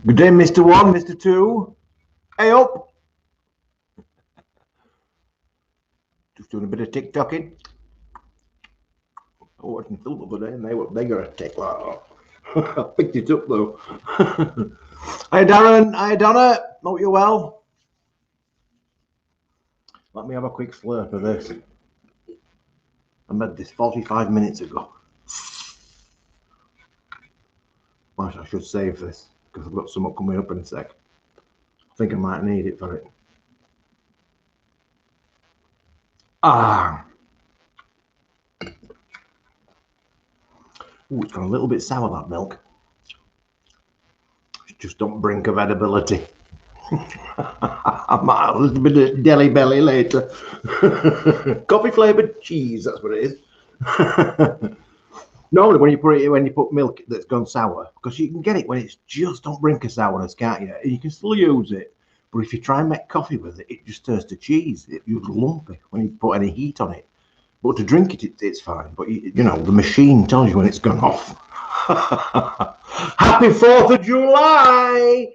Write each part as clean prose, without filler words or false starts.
Good day, Mr. 1, Mr. 2. Hey up. Just doing a bit of TikToking. I watched them film the other day and they got a tick like that. I picked it up though. Hi Darren, hi Donna, hope you're well. Let me have a quick slurp of this. I made this 45 minutes ago. Gosh, I should save this because I've got something coming up in a sec. I think I might need it for it. Ooh, it's got a little bit sour, that milk. Just don't brink of edibility. I might have a little bit of deli belly later. Coffee flavoured cheese, that's what it is. Normally when you put milk that's gone sour, because you can get it when it's just don't brink of sourness, can't you? You can still use it, but if you try and make coffee with it, it just turns to cheese. It's lumpy when you put any heat on it. But to drink it, it's fine. But you know, the machine tells you when it's gone off. Happy 4th of July!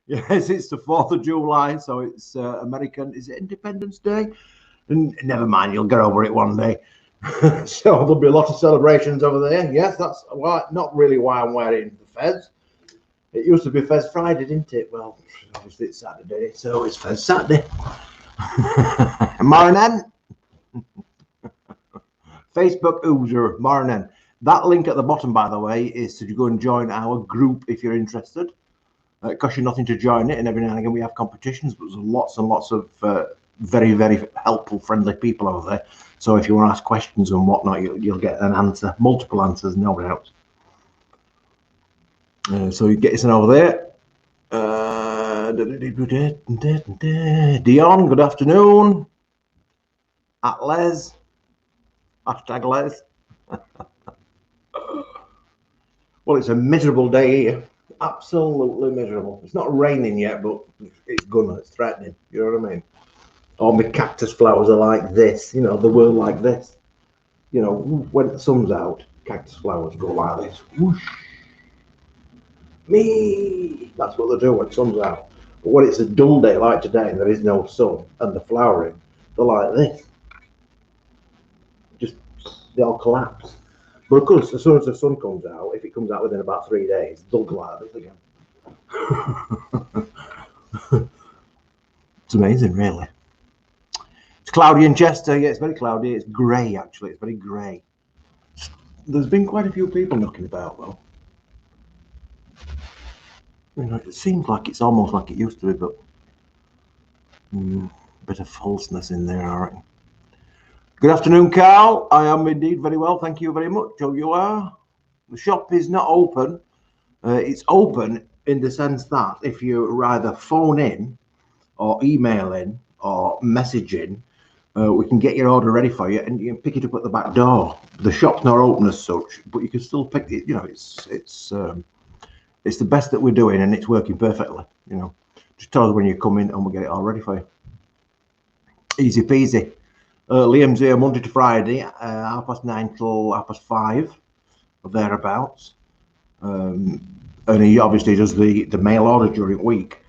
Yes, it's the 4th of July, so it's American. Is it Independence Day? And never mind, you'll get over it one day. So there'll be a lot of celebrations over there. Yes, that's why, not really why I'm wearing the fez. It used to be Fez Friday, didn't it? Well, obviously it's Saturday, so it's Fez Saturday. Morning. Facebook user, morning. That link at the bottom, by the way, is to go and join our group if you're interested. It costs you nothing to join it, and every now and again we have competitions, but there's lots and lots of very, very helpful, friendly people over there. So if you want to ask questions and whatnot, you'll get an answer, multiple answers, no doubt. So you get yourself over there. Dion, good afternoon. At Les. Hashtag Les. Well, it's a miserable day here. Absolutely miserable. It's not raining yet, but it's gonna. It's threatening. You know what I mean? All my cactus flowers are like this. You know, the world like this. You know, when the sun's out, cactus flowers go like this. Whoosh. Me. That's what they do when the sun's out. But when it's a dull day like today and there is no sun and the flowering, they're like this. Just they all collapse. But of course, as soon as the sun comes out, if it comes out within about 3 days, they'll go like this again. It's amazing, really. It's cloudy in Chester. Yeah, it's very cloudy. It's grey, actually. It's very grey. There's been quite a few people knocking about, though. You know, it seems like it's almost like it used to be, but a bit of falseness in there, I reckon. Good afternoon, Carl. I am indeed very well. Thank you very much. So you are. The shop is not open. It's open in the sense that if you either phone in or email in or message in, we can get your order ready for you and you can pick it up at the back door. The shop's not open as such, but you can still pick it. You know, it's the best that we're doing and it's working perfectly. You know, just tell us when you come in and we'll get it all ready for you. Easy peasy. Liam's here Monday to Friday, 9:30 till 5:30 or thereabouts. And he obviously does the mail order during the week.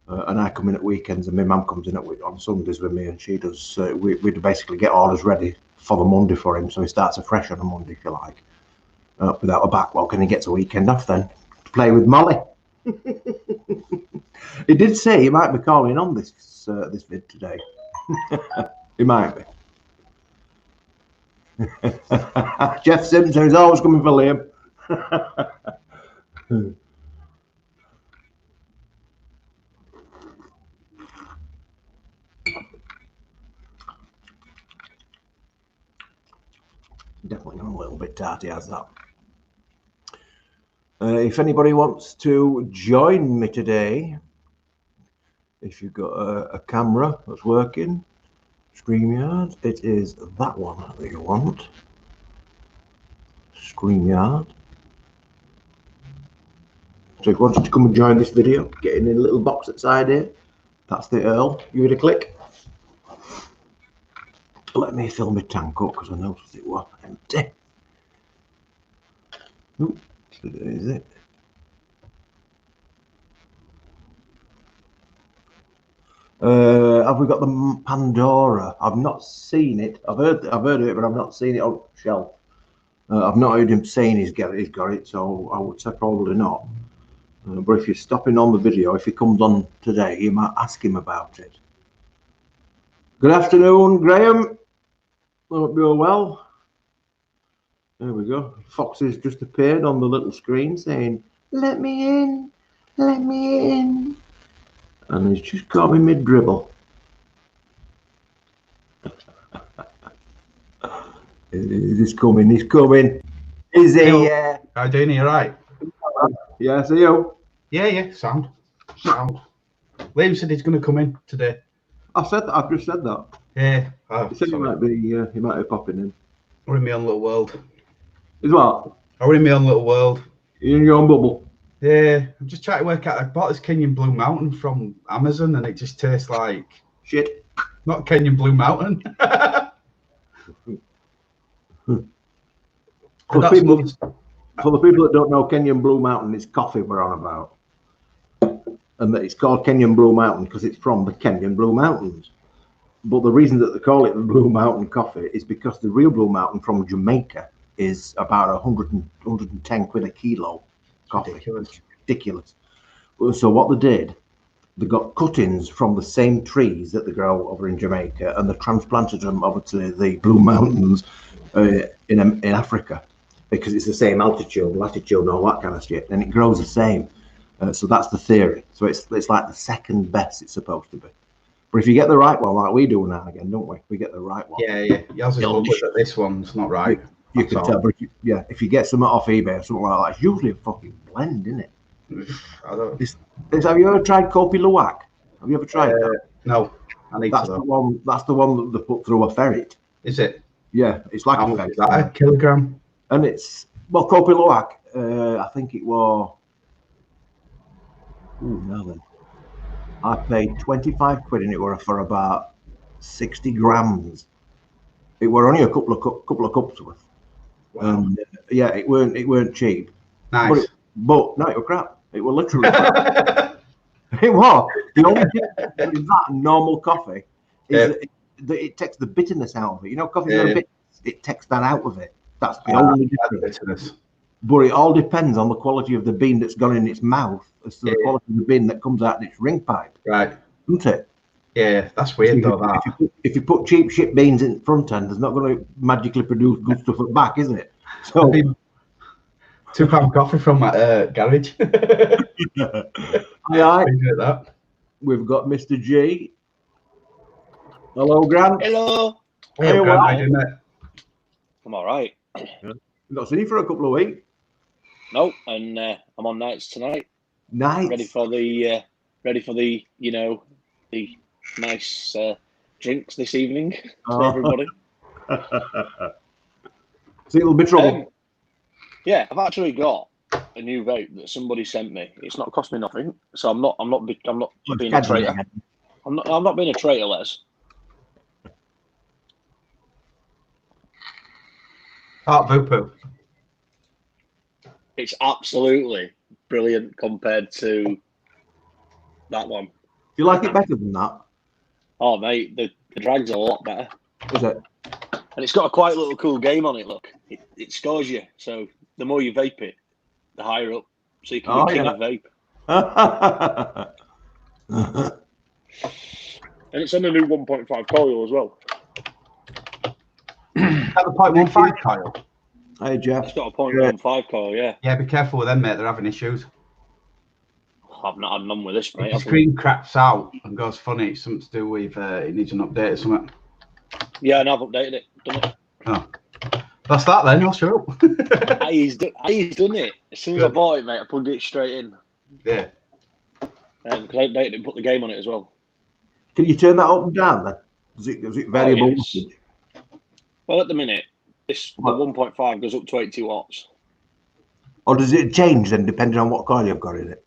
And I come in at weekends, and my mum comes in on Sundays with me, and she does. We basically get orders ready for the Monday for him, so he starts afresh on a Monday, if you like, without a backlog, and he gets a weekend off then to play with Molly. He did say he might be calling on this vid today. He might be. Jeff Simpson is always coming for Liam. Definitely a little bit tarty as that. If anybody wants to join me today, if you've got a camera that's working, StreamYard, it is that one that you want. StreamYard. So if you wanted to come and join this video, get in a little box outside here. That's the Earl. Give it a click. Let me fill my tank up because I noticed it was empty. Ooh, is it? Have we got the Pandora? I've not seen it. I've heard of it, but I've not seen it on the shelf. I've not heard him saying he's got it, so I would say probably not. But if you're stopping on the video, if he comes on today, you might ask him about it. Good afternoon, Graham. Hope you're well. There we go. Foxy's just appeared on the little screen saying, "Let me in, let me in." And he's just caught me mid-dribble. He's coming, he's coming. Is he? How you doing? You right? Yeah, see you. Yeah, sound. Liam said he's going to come in today. I've just said that. Yeah. He said he might be popping in. We're in my own little world. Is what? We're in my own little world. You're in your own bubble. Yeah, I'm just trying to work out. I bought this Kenyan Blue Mountain from Amazon, and it just tastes like shit. Not Kenyan Blue Mountain. For the people that don't know, Kenyan Blue Mountain is coffee we're on about, and that it's called Kenyan Blue Mountain because it's from the Kenyan Blue Mountains. But the reason that they call it the Blue Mountain coffee is because the real Blue Mountain from Jamaica is about 110 quid a kilo coffee. Ridiculous. So what they did, they got cuttings from the same trees that they grow over in Jamaica, and they transplanted them over to the Blue Mountains in Africa, because it's the same altitude, latitude, and all that kind of shit, and it grows the same. So that's the theory. So it's like the second best it's supposed to be. But if you get the right one, like we do now and again, don't we? We get the right one. Yeah. Yours is lovely, but this one's not right. You can tell, but if you get something off eBay or something like that, it's usually a fucking blend, isn't it? I don't. Have you ever tried Kopi Luwak? Have you ever tried that? No, I need that's to. That's the one that they put through a ferret. Is it? Yeah, it's like a ferret. Is that a kilogram? And it's Kopi Luwak. I think it was. Now then, I paid 25 quid and it were for about 60 grams. It were only a couple of cups worth. Wow. Yeah, it weren't cheap. Nice. But no, it was crap. It was literally crap. It was. The only thing with that normal coffee is that it takes the bitterness out of it. You know, coffee's got a bit. It takes that out of it. That's the only difference. But it all depends on the quality of the bean that's gone in its mouth as to the quality of the bean that comes out in its ring pipe. Right. Isn't it? Yeah, that's weird though. If you put cheap shit beans in front end, it's not going to magically produce good stuff at back, isn't it? So £2 coffee from my garage. Aye. We've got Mr. G. Hello, Grant. Hello. Hey, Grant, how you doing, mate? I'm all right. We've not seen you for a couple of weeks. No, and I'm on nights tonight. Nice. Ready for the the nice drinks this evening for everybody. See, it'll be trouble. Yeah, I've actually got a new vape that somebody sent me. It's not cost me nothing, so I'm not being a traitor. I'm not being a traitor, Les. Vupu. It's absolutely brilliant compared to that one. Do you like it better than that? Oh, mate, the drag's a lot better. Is it? And it's got a quite little cool game on it, look. It scores you. So the more you vape it, the higher up. So you can be king of vape. And it's on the new 1.5 coil as well. At the 0.15 coil? Hey, Jeff. It's got a 0.15 coil, yeah. Yeah, be careful with them, mate. They're having issues. I've not had none with this, mate. If the screen craps out and goes funny, it's something to do with it needs an update or something. Yeah, and I've updated it. Done it. Oh. That's that then, I'll show up. He's done it. As soon as I bought it, mate, I plugged it straight in. Yeah. Because I updated it and put the game on it as well. Can you turn that up and down then? Is it variable? Well, at the minute, the 1.5 goes up to 80 watts. Or does it change then, depending on what coil you've got in it?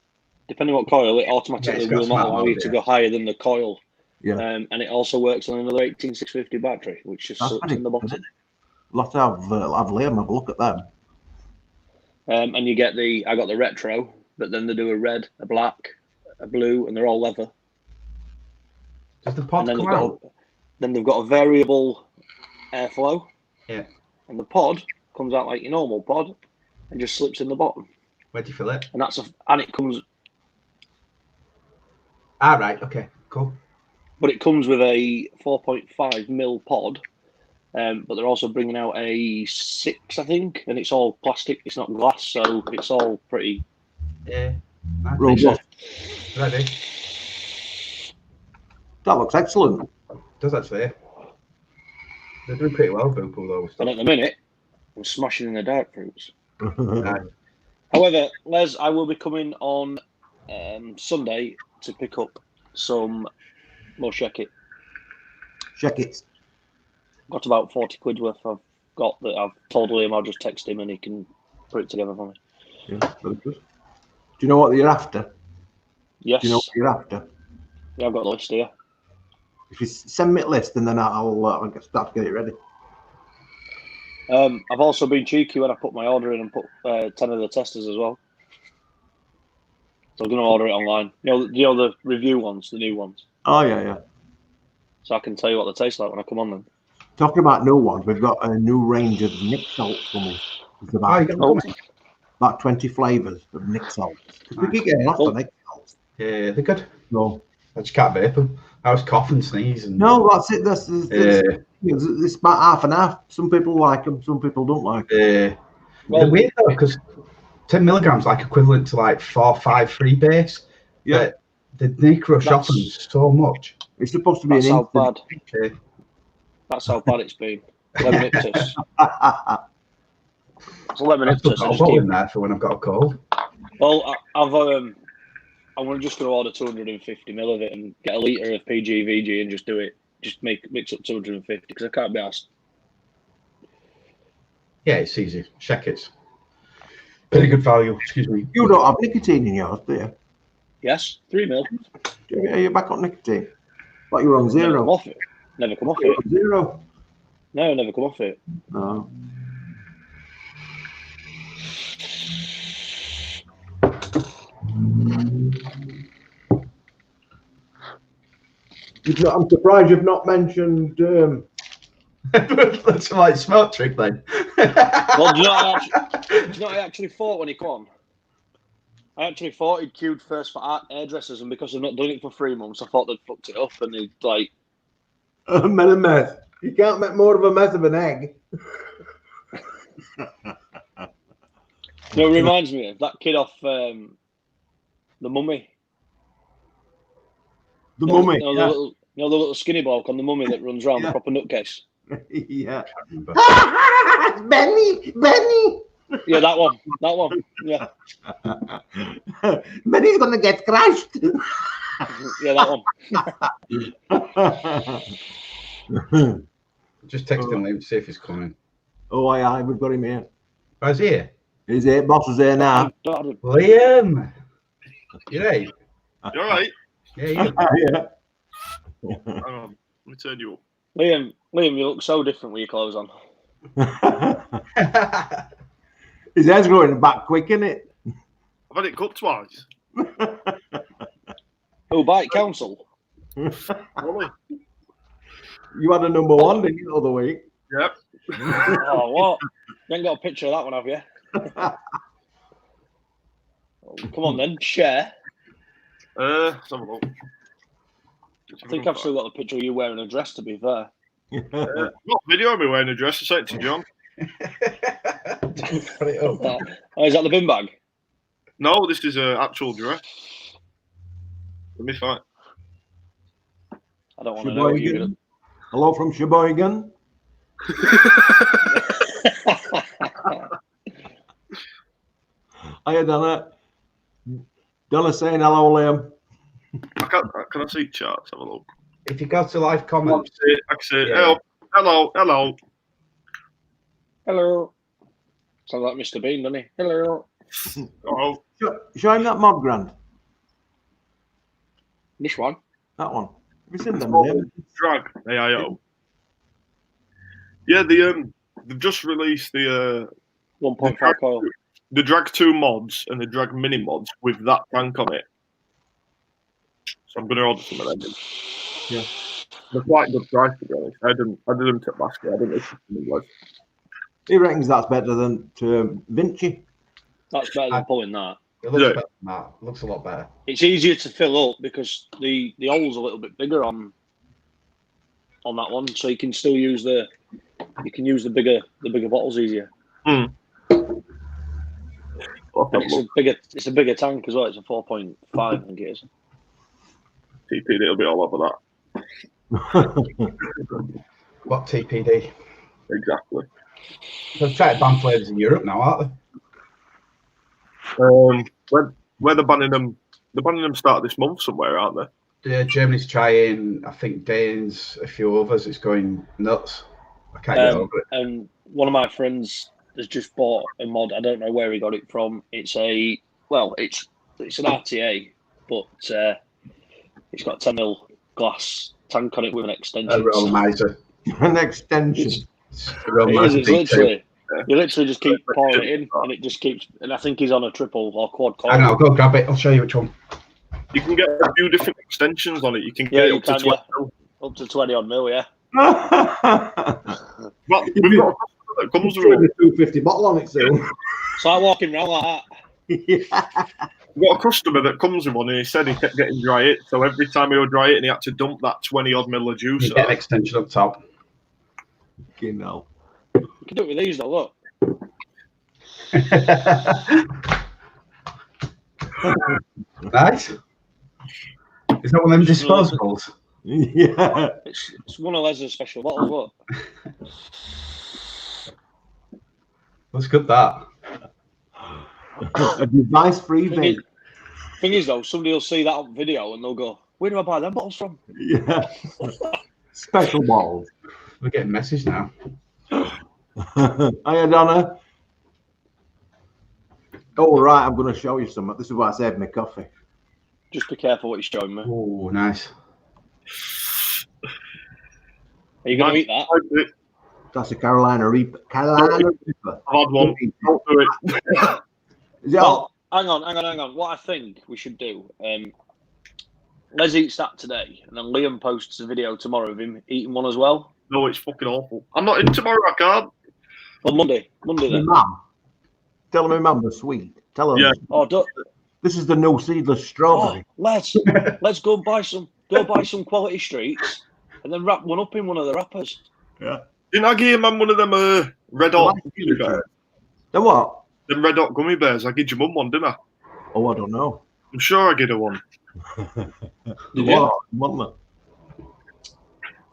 Depending on what coil, it automatically will not allow you to go higher than the coil. Yeah. And it also works on another 18650 battery, which just sits in the bottom. I'll have to have Liam have a look at them. And you get I got the retro, but then they do a red, a black, a blue, and they're all leather. Does the pod and come out? Then they've got a variable airflow. Yeah. And the pod comes out like your normal pod and just slips in the bottom. Where do you fill it? And it comes. Ah, right. Okay. Cool. But it comes with a 4.5 mil pod. But they're also bringing out a 6, I think, and it's all plastic. It's not glass, so it's all pretty. Yeah. Robust. Ready? That looks excellent. It does actually. They're doing pretty well, Liverpool, though. And at the minute, I'm smashing in the dark fruits. Right. However, Les, I will be coming on Sunday to pick up some more Shekit. Shekits. Got about 40 quid worth I've got that I've told Liam I'll just text him and he can put it together for me. Yeah, very good. Do you know what you're after? Yes. Do you know what you're after? Yeah, I've got the list here. If you send me a list, and then I'll start to get it ready. I've also been cheeky when I put my order in and put 10 of the testers as well. So I'm going to order it online. You know the review ones, the new ones. Oh yeah. So I can tell you what they taste like when I come on them. Talking about new ones, we've got a new range of Nick salts coming. It's about 20 flavours of Nick salts. We keep getting lots of Nick salts. Yeah, they're good. No. I just can't vape them. I was coughing, sneezing. No, that's it. It's about half and half. Some people like them, some people don't like them. Yeah. Well, they're weird though, because 10 milligrams like equivalent to like 453 base. Yeah. The Necro shopping so much. It's supposed to be That's an how bad. Yeah. That's how bad it's been. Lemon-iptus. It's a lemon-iptus. I'll put in there for when I've got a cold. Well, I'm just going to order 250 ml of it and get a litre of PGVG and just do it. Just mix up 250 because I can't be asked. Yeah, it's easy. Check it. Pretty good value. Excuse me. You don't have nicotine in yours, do you? Yes, 3 mil. Are you back on nicotine? But you're on zero. Never come off it. Zero. No, never come off it. No. I'm surprised you've not mentioned. That's like smart trick then. Well, do you know what I actually thought when he come on? I actually thought he'd queued first for hairdressers, and because they've not done it for 3 months, I thought they'd fucked it up, and he'd like. Made a mess. You can't make more of a mess of an egg. No, it reminds me of that kid off The Mummy. The Mummy. The little skinny bloke on The Mummy that runs around the proper nutcase. Yeah. Benny. Yeah, that one. Yeah. Benny's gonna get crushed. Yeah, that one. Just text him to see if he's coming. Oh, aye, we've got him here. Where's he here? He's here. Boss is here now. Liam. You right? You all right? Yeah. Yeah. Hang on, let me turn you up. Liam, you look so different with your clothes on. His hair's growing back quick, isn't it? I've had it cut twice. Oh, Bike Council. Really? You had a number one, didn't you, the other week? Yep. Oh, what? You ain't got a picture of that one, have you? Come on then, share. Let's have a look. I think I've still got the picture of you wearing a dress, to be fair. Got video of me wearing a dress. I sent it to John. Put it up. Oh, is that the bin bag? No, this is an actual dress. Let me find. I don't want to know what you're gonna... Hello from Sheboygan. Hiya, Donna. Donna saying hello, Liam. Can I see charts? Have a look. If you go to live comments, I can say hello. Hello. Sounds like Mr. Bean, doesn't he? Hello. Oh. Show him that mod grant. Which one? That one. Have you seen them? Drag AIO. Yeah, they've just released the 1.5 coil. The Drag 2 mods and the Drag Mini mods with that tank on it. So I'm going to order some of them. Yeah. They're quite good price, to be honest. I did them to basket. I didn't know it was. He reckons that's better than Vinci. That's better than pulling that. It looks Yeah. better than that. It looks a lot better. It's easier to fill up because the hole's a little bit bigger on that one, so you can still use the bigger bottles easier. I'll have And a look. it's a bigger tank as well. It's a 4.5, I think it is. TP, it'll be all over that. What TPD? Exactly. They've tried to ban flavours in Europe now, aren't Where they're banning them start this month somewhere, aren't they? they? Germany's trying. I think Danes, a few others. It's going nuts. I can't get over it. And one of my friends has just bought a mod. I don't know where he got it from. It's an RTA, but it's got a 10mm glass tank on it with an extension. A Rollmiser. An extension. It's literally. You literally just keep pouring it in, and it just keeps. And I think he's on a triple or quad coil. Hang on, I'll go grab it. I'll show you which one. You can get a few different extensions on it. You can get you up to can, 12. up to 20 odd mil, yeah. Well, we've got a customer that comes with a 250 bottle on it soon. So I'm walking around like that. Yeah. We've got a customer that comes with one, and he said he kept getting dry it. So every time he would dry it, and he had to dump that 20 odd mil of juice. You get an extension up top. You know. You can do it with these though, look. Nice. Is that one of them disposables? Yeah. It's one of Les's special bottles, look. Looks good, that. A device-free vape. Thing is, though, somebody will see that on video and they'll go, "Where do I buy them bottles from?" Yeah. Special bottles. We're getting message now. Hiya, Donna. Oh, right, I'm going to show you something. This is why I saved my coffee. Just be careful what you're showing me. Oh, nice. Are you going to eat that? That's a Carolina Reaper. Carolina Reaper. I've had one. Don't do it. Is it Well, hang on. What I think we should do, Les eats that today, and then Liam posts a video tomorrow of him eating one as well. No, it's fucking awful. I'm not in tomorrow, I can't. Well, Monday my then. mum? Tell my mum was sweet. Tell her. Yeah. Oh, This is the no seedless strawberry. let's go and buy some quality streets, and then wrap one up in one of the wrappers. Yeah. Didn't I give him one of them red hot gummy bears? The what? Them red hot gummy bears. I gave your mum one, didn't I? Oh, I don't know. I'm sure I gave her one. Did What? What?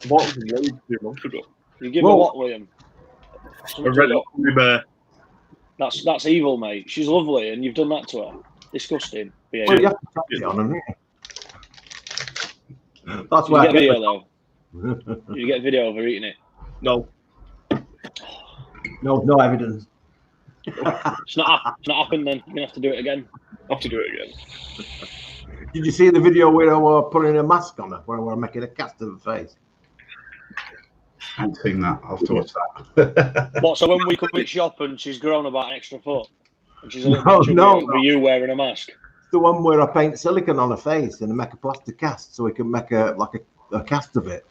I bought them way 2 months ago. You give her what, Liam? A red hot gummy bear. That's evil, mate. She's lovely, and you've done that to her. Disgusting. Well, you have to touch it on her, yeah. That's Did you why get video though? Did you get video of her eating it? No. No evidence. It's not happened then. You're gonna have to do it again. I have to do it again. Did you see the video where I was putting a mask on her, where I was making a cast of her face? I haven't seen that. I'll have to watch that. What? So when we come in shop and she's grown about an extra foot, and she's a little bit No. chubby, with you wearing a mask? The one where I paint silicone on her face and I make a plaster cast so we can make a cast of it.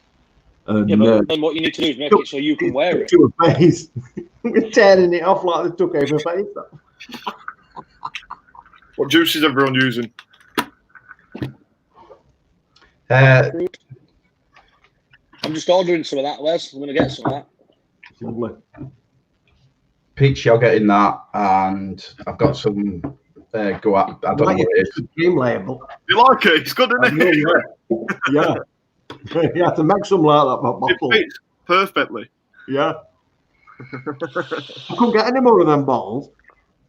And, Yeah, but then what you need to do is make it so you can wear it. to her face. We're tearing it off like they took over her face. What juice is everyone using? I'm just ordering some of that, Les. I'm gonna get some of that. Lovely. Peach yogurt in that, and I've got some go up. I don't know what it is. Game label. You like it? It's good, isn't it? Yeah. You have to make some like that bottle. It fits perfectly. Yeah. I couldn't get any more of them bottles.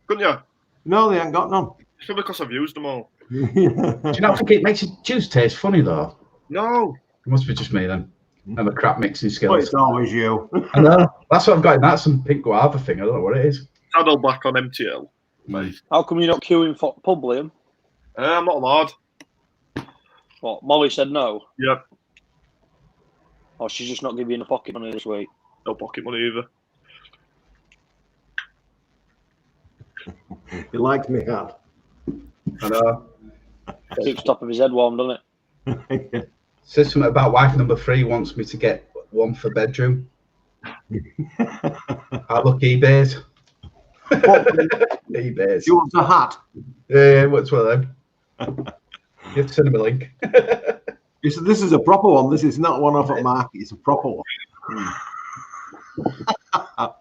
Couldn't you? No, they ain't got none. It's probably because I've used them all. Do you not think it makes your juice taste funny though? No. It must be just me then. I'm a crap mixing But skills. it's always you. I know. That's what I've got in that. Some pink guava thing. I don't know what it is. Saddleback on MTL. How come you're not queuing for pub, Liam? I'm not allowed. What? Molly said no. Yep. Or she's just not giving you the pocket money this week. No pocket money either. He likes me hat. I know. Keeps top of his head warm, doesn't it? Says something about wife number 3 wants me to get one for bedroom. I look eBay's. eBay's. You want a hat? Yeah, what's one of them? You have to send him a link. This is a proper one. This is not one off at market. It's a proper one. I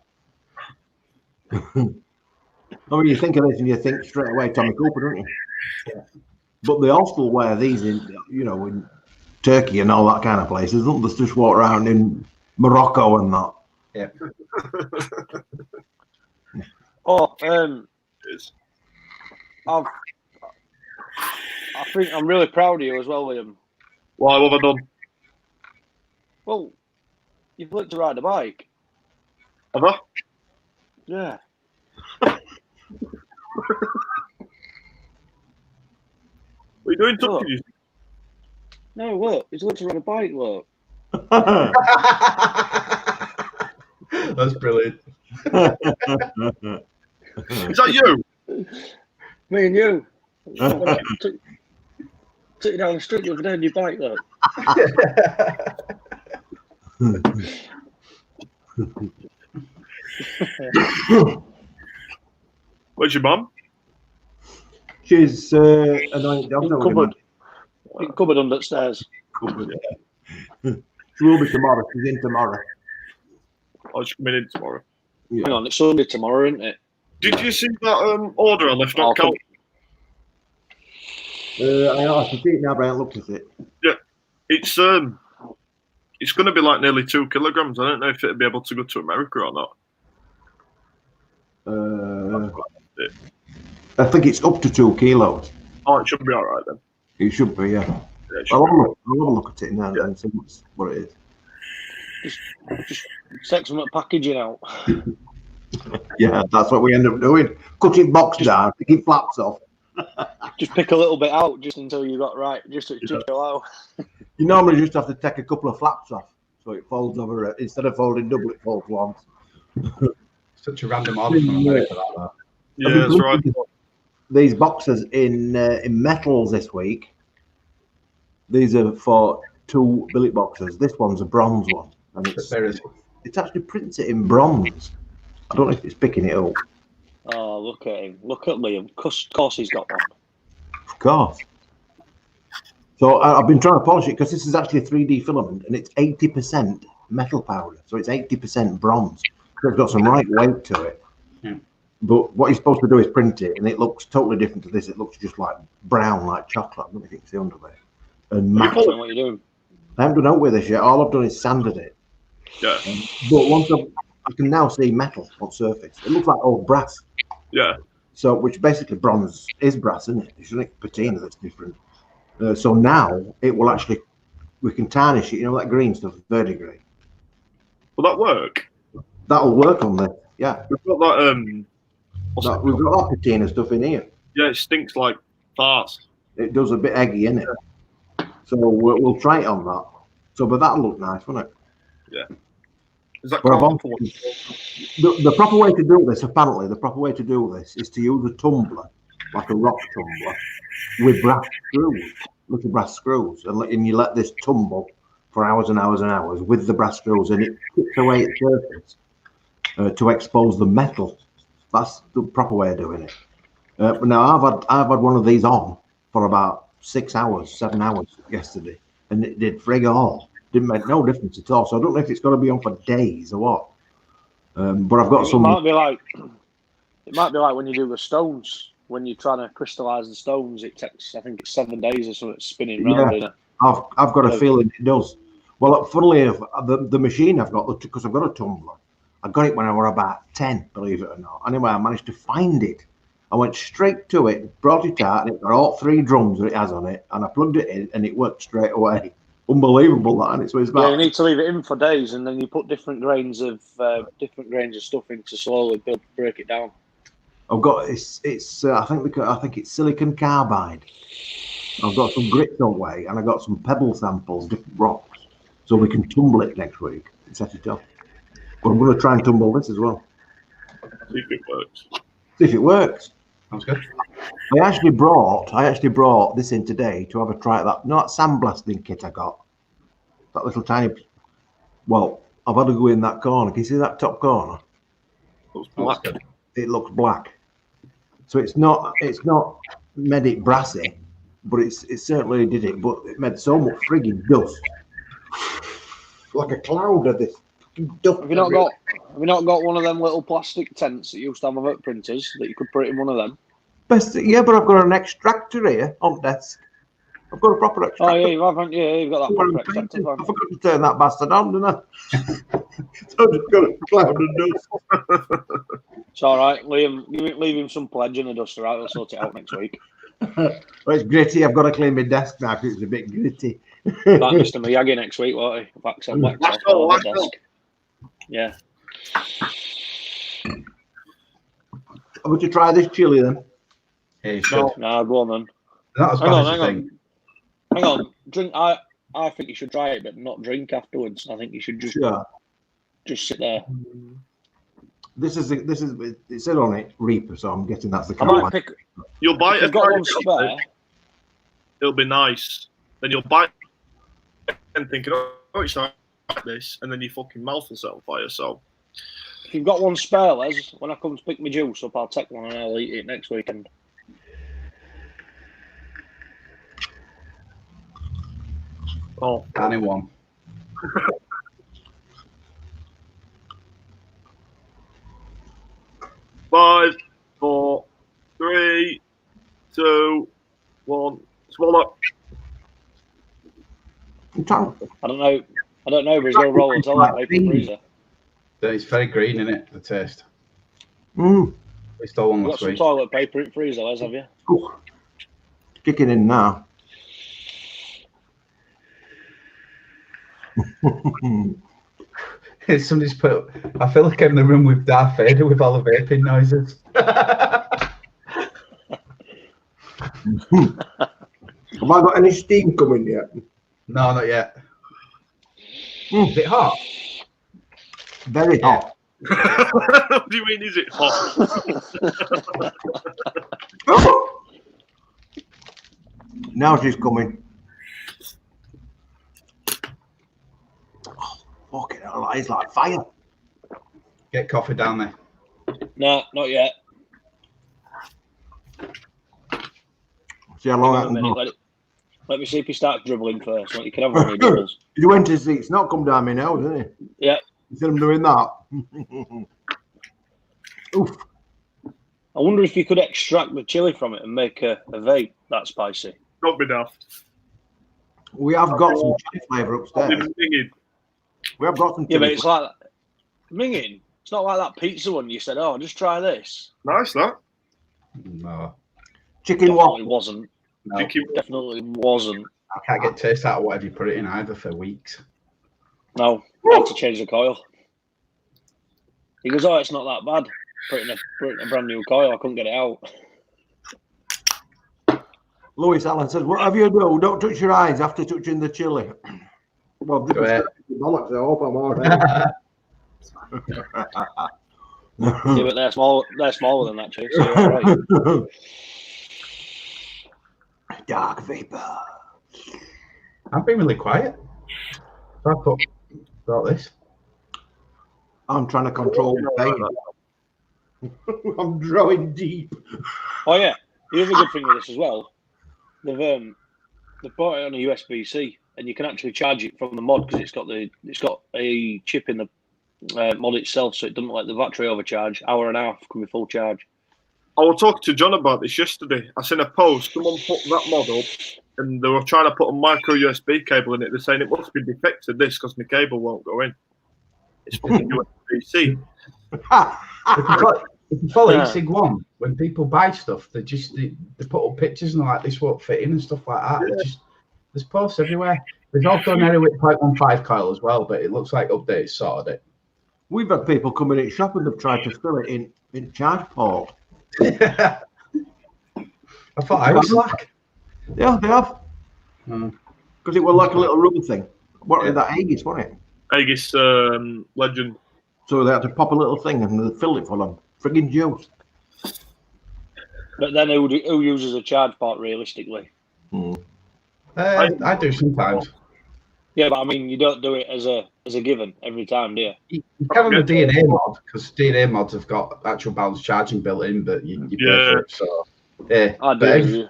mean, you think of this and you think straight away Tommy Cooper, don't you? Yeah. But they all still wear these in, in Turkey and all that kind of places. Don't they just walk around in Morocco and that? Yeah. I think I'm really proud of you as well, Liam. Why? What have I done? Well, you've learned to ride a bike. Have I? Yeah. What are you doing, Look. touches? No, look, he's learned to ride a bike, look. That's brilliant. Is that you? Me and you. Took you down the street the other day on your bike, look. Where's your mum? She's annoying. Cupboard under the stairs. She will be tomorrow. She's in tomorrow. Oh, she's coming in tomorrow. Yeah. Hang on, it's Sunday tomorrow, isn't it? Did you see that order I left on count? I have to see it now, but I haven't looked at it. Yeah, it's going to be like nearly 2 kilograms. I don't know if it'll be able to go to America or not. I think it's up to 2 kilos. Oh, it should be all right then. It should be, yeah. Yeah, it should I'll be. have a look at it now and see what it is. Just take some packaging out. Yeah, that's what we end up doing. Cutting box down, taking flaps off. Just pick a little bit out just until you got right. Just allow. You normally just have to take a couple of flaps off so it folds over. Instead of folding double, it folds once. Such a random order from America, that. Yeah, that's right. These boxes in metals this week. These are for 2 billet boxes. This one's a bronze one, and it's actually printed in bronze. I don't know if it's picking it up. Oh, look at him! Look at Liam. Of course, he's got one. Of course. So I've been trying to polish it because this is actually a 3D filament, and it's 80% metal powder, so it's 80% bronze. So it's got some right weight to it. Yeah. But what you're supposed to do is print it, and it looks totally different to this. It looks just like brown, like chocolate. I don't know if you can see under there. And What are you doing? I haven't done out with this yet. All I've done is sanded it. Yeah. But once I can now see metal on surface. It looks like old brass. Yeah. So, which basically bronze is brass, isn't it? It's like patina that's different. So now it will actually, we can tarnish it. You know that green stuff, verdigris. Will that work? That'll work on this. Yeah. We've got that. We've got that patina stuff in here. Yeah, it stinks like farts. It does a bit eggy, innit? So we'll try it on that. So, but that'll look nice, won't it? Yeah. Is that But the the proper way to do this, apparently, the proper way to do this is to use a tumbler, like a rock tumbler, with brass screws, little brass screws, and you let this tumble for hours and hours and hours with the brass screws, and it chips away its surface to expose the metal. That's the proper way of doing it. But now I've had one of these on for about 6 hours, 7 hours yesterday, and it did frig all. Didn't make no difference at all. So I don't know if it's going to be on for days or what. But I've got some. It might be like when you do the stones. When you're trying to crystallise the stones, it takes, I think it's 7 days or something spinning round in it. I've got a feeling it does. Well, funnily enough, the machine I've got, because I've got a tumbler, I got it when I was about 10, believe it or not. Anyway, I managed to find it. I went straight to it, brought it out, and it got all 3 drums that it has on it, and I plugged it in, and it worked straight away. Unbelievable, that, and it's about. Yeah, you need to leave it in for days, and then you put different grains of stuff in to slowly break it down. I've got it's I think it's silicon carbide. I've got some grit away, and I got some pebble samples, different rocks, so we can tumble it next week and set it up. But I'm going to try and tumble this as well. See if it works. See if it works. Sounds good. I actually brought this in today to have a try at that. Not sandblasting kit I got that little tiny. Well, I've had to go in that corner. Can you see that top corner? Looks black. It looks black. So it's not made it brassy, but it certainly did it. But it made so much frigging dust, like a cloud of this dust. Have you not got one of them little plastic tents that you used to have at printers that you could put it in one of them? Yeah, but I've got an extractor here on desk. I've got a proper extractor. Oh yeah, you haven't. Yeah, you've got that proper extractor. I forgot to turn that bastard on, didn't I? So I've just got a cloud of dust. It's all right. Leave him some pledge and a duster out. We'll sort it out next week. Well, it's gritty. I've got to clean my desk now because it's a bit gritty. Back Mr. Miyagi next week, won't he? Wax on the desk. Yeah. I'm going to try this chili then. Yeah, you should. No, go on then. Not as bad as you think. Hang on. Drink. I think you should try it, but not drink afterwards. I think you should just sit there. This is it said on it Reaper, so I'm guessing that's the I kind might pick. You'll buy it. I've got one spare. It'll be nice. Then you'll buy it and think, oh, it's not like this, and then your fucking mouth will set on fire. So, If you've got one spare, Les, when I come to pick my juice up, I'll take one and I'll eat it next weekend. oh, Anyone. 5, 4, 3, 2, 1. Swallow. I'm trying. I don't know, but he's going to roll until that paper freezer. It's very green, isn't it? The taste. Mm. We stole one You've got last some week. toilet paper in freezer, Les, have you? Ooh. Kicking in now. Somebody's put. I feel like I'm in the room with Darth Vader with all the vaping noises. Have I got any steam coming yet? No, not yet. Is it hot? Very hot. What do you mean? Is it hot? Now she's coming. Oh, fucking hell, it's like fire. Get coffee down there. No, not yet. See how long I can go. Let me see if he starts dribbling first. You can have one of your dribbles. You went to see, it's not come down me now, didn't it? Yeah. You see him doing that? Oof. I wonder if you could extract the chili from it and make a vape that spicy. Don't be daft. We have got some chili flavour upstairs. We have got some Yeah, chili. but it's like that. Minging. It's not like that pizza one you said, oh, just try this. Nice, that. No. Chicken Definitely waffle. wasn't. No. Definitely wasn't. I can't get taste out of whatever you put it in either for weeks. No, I had to change the coil. He goes, oh, it's not that bad. Put it in a brand new coil. I couldn't get it out. Louis Allen says, whatever you do, don't touch your eyes after touching the chili. Well, this is bollocks. I hope I'm all right. Yeah, but they're smaller than that, Chase. So you're all right. Dark vapor. I've been really quiet. I thought this. I'm trying to control the pain. I'm drawing deep. Oh yeah, the other good thing with this as well, they've bought it on a USB-C, and you can actually charge it from the mod because it's got a chip in the mod itself, so it doesn't let the battery overcharge. Hour and a half can be full charge. I was talking to John about this yesterday. I seen a post. Someone put that mod up, and they were trying to put a micro USB cable in it. They're saying it must be defective this because my cable won't go in. It's fucking USB-C. If you follow Sig One, when people buy stuff, they put up pictures and like this won't fit in and stuff like that. Yeah. There's posts everywhere. There's also an Eric 0.15 coil as well, but it looks like updates sorted it. We've had people come in shop and they've tried to fill it in charge port. I thought I was slack. Yeah, they have. Because it was like a little rubber thing. What was that Aegis, wasn't it? Aegis Legend. So they had to pop a little thing and they filled it for them. Friggin' juice. But then who uses a charge port realistically? I do sometimes. Yeah, but I mean, you don't do it as a given every time, do you? You can on the DNA mod, because DNA mods have got actual balance charging built in, but you pay for it. So, yeah. I do.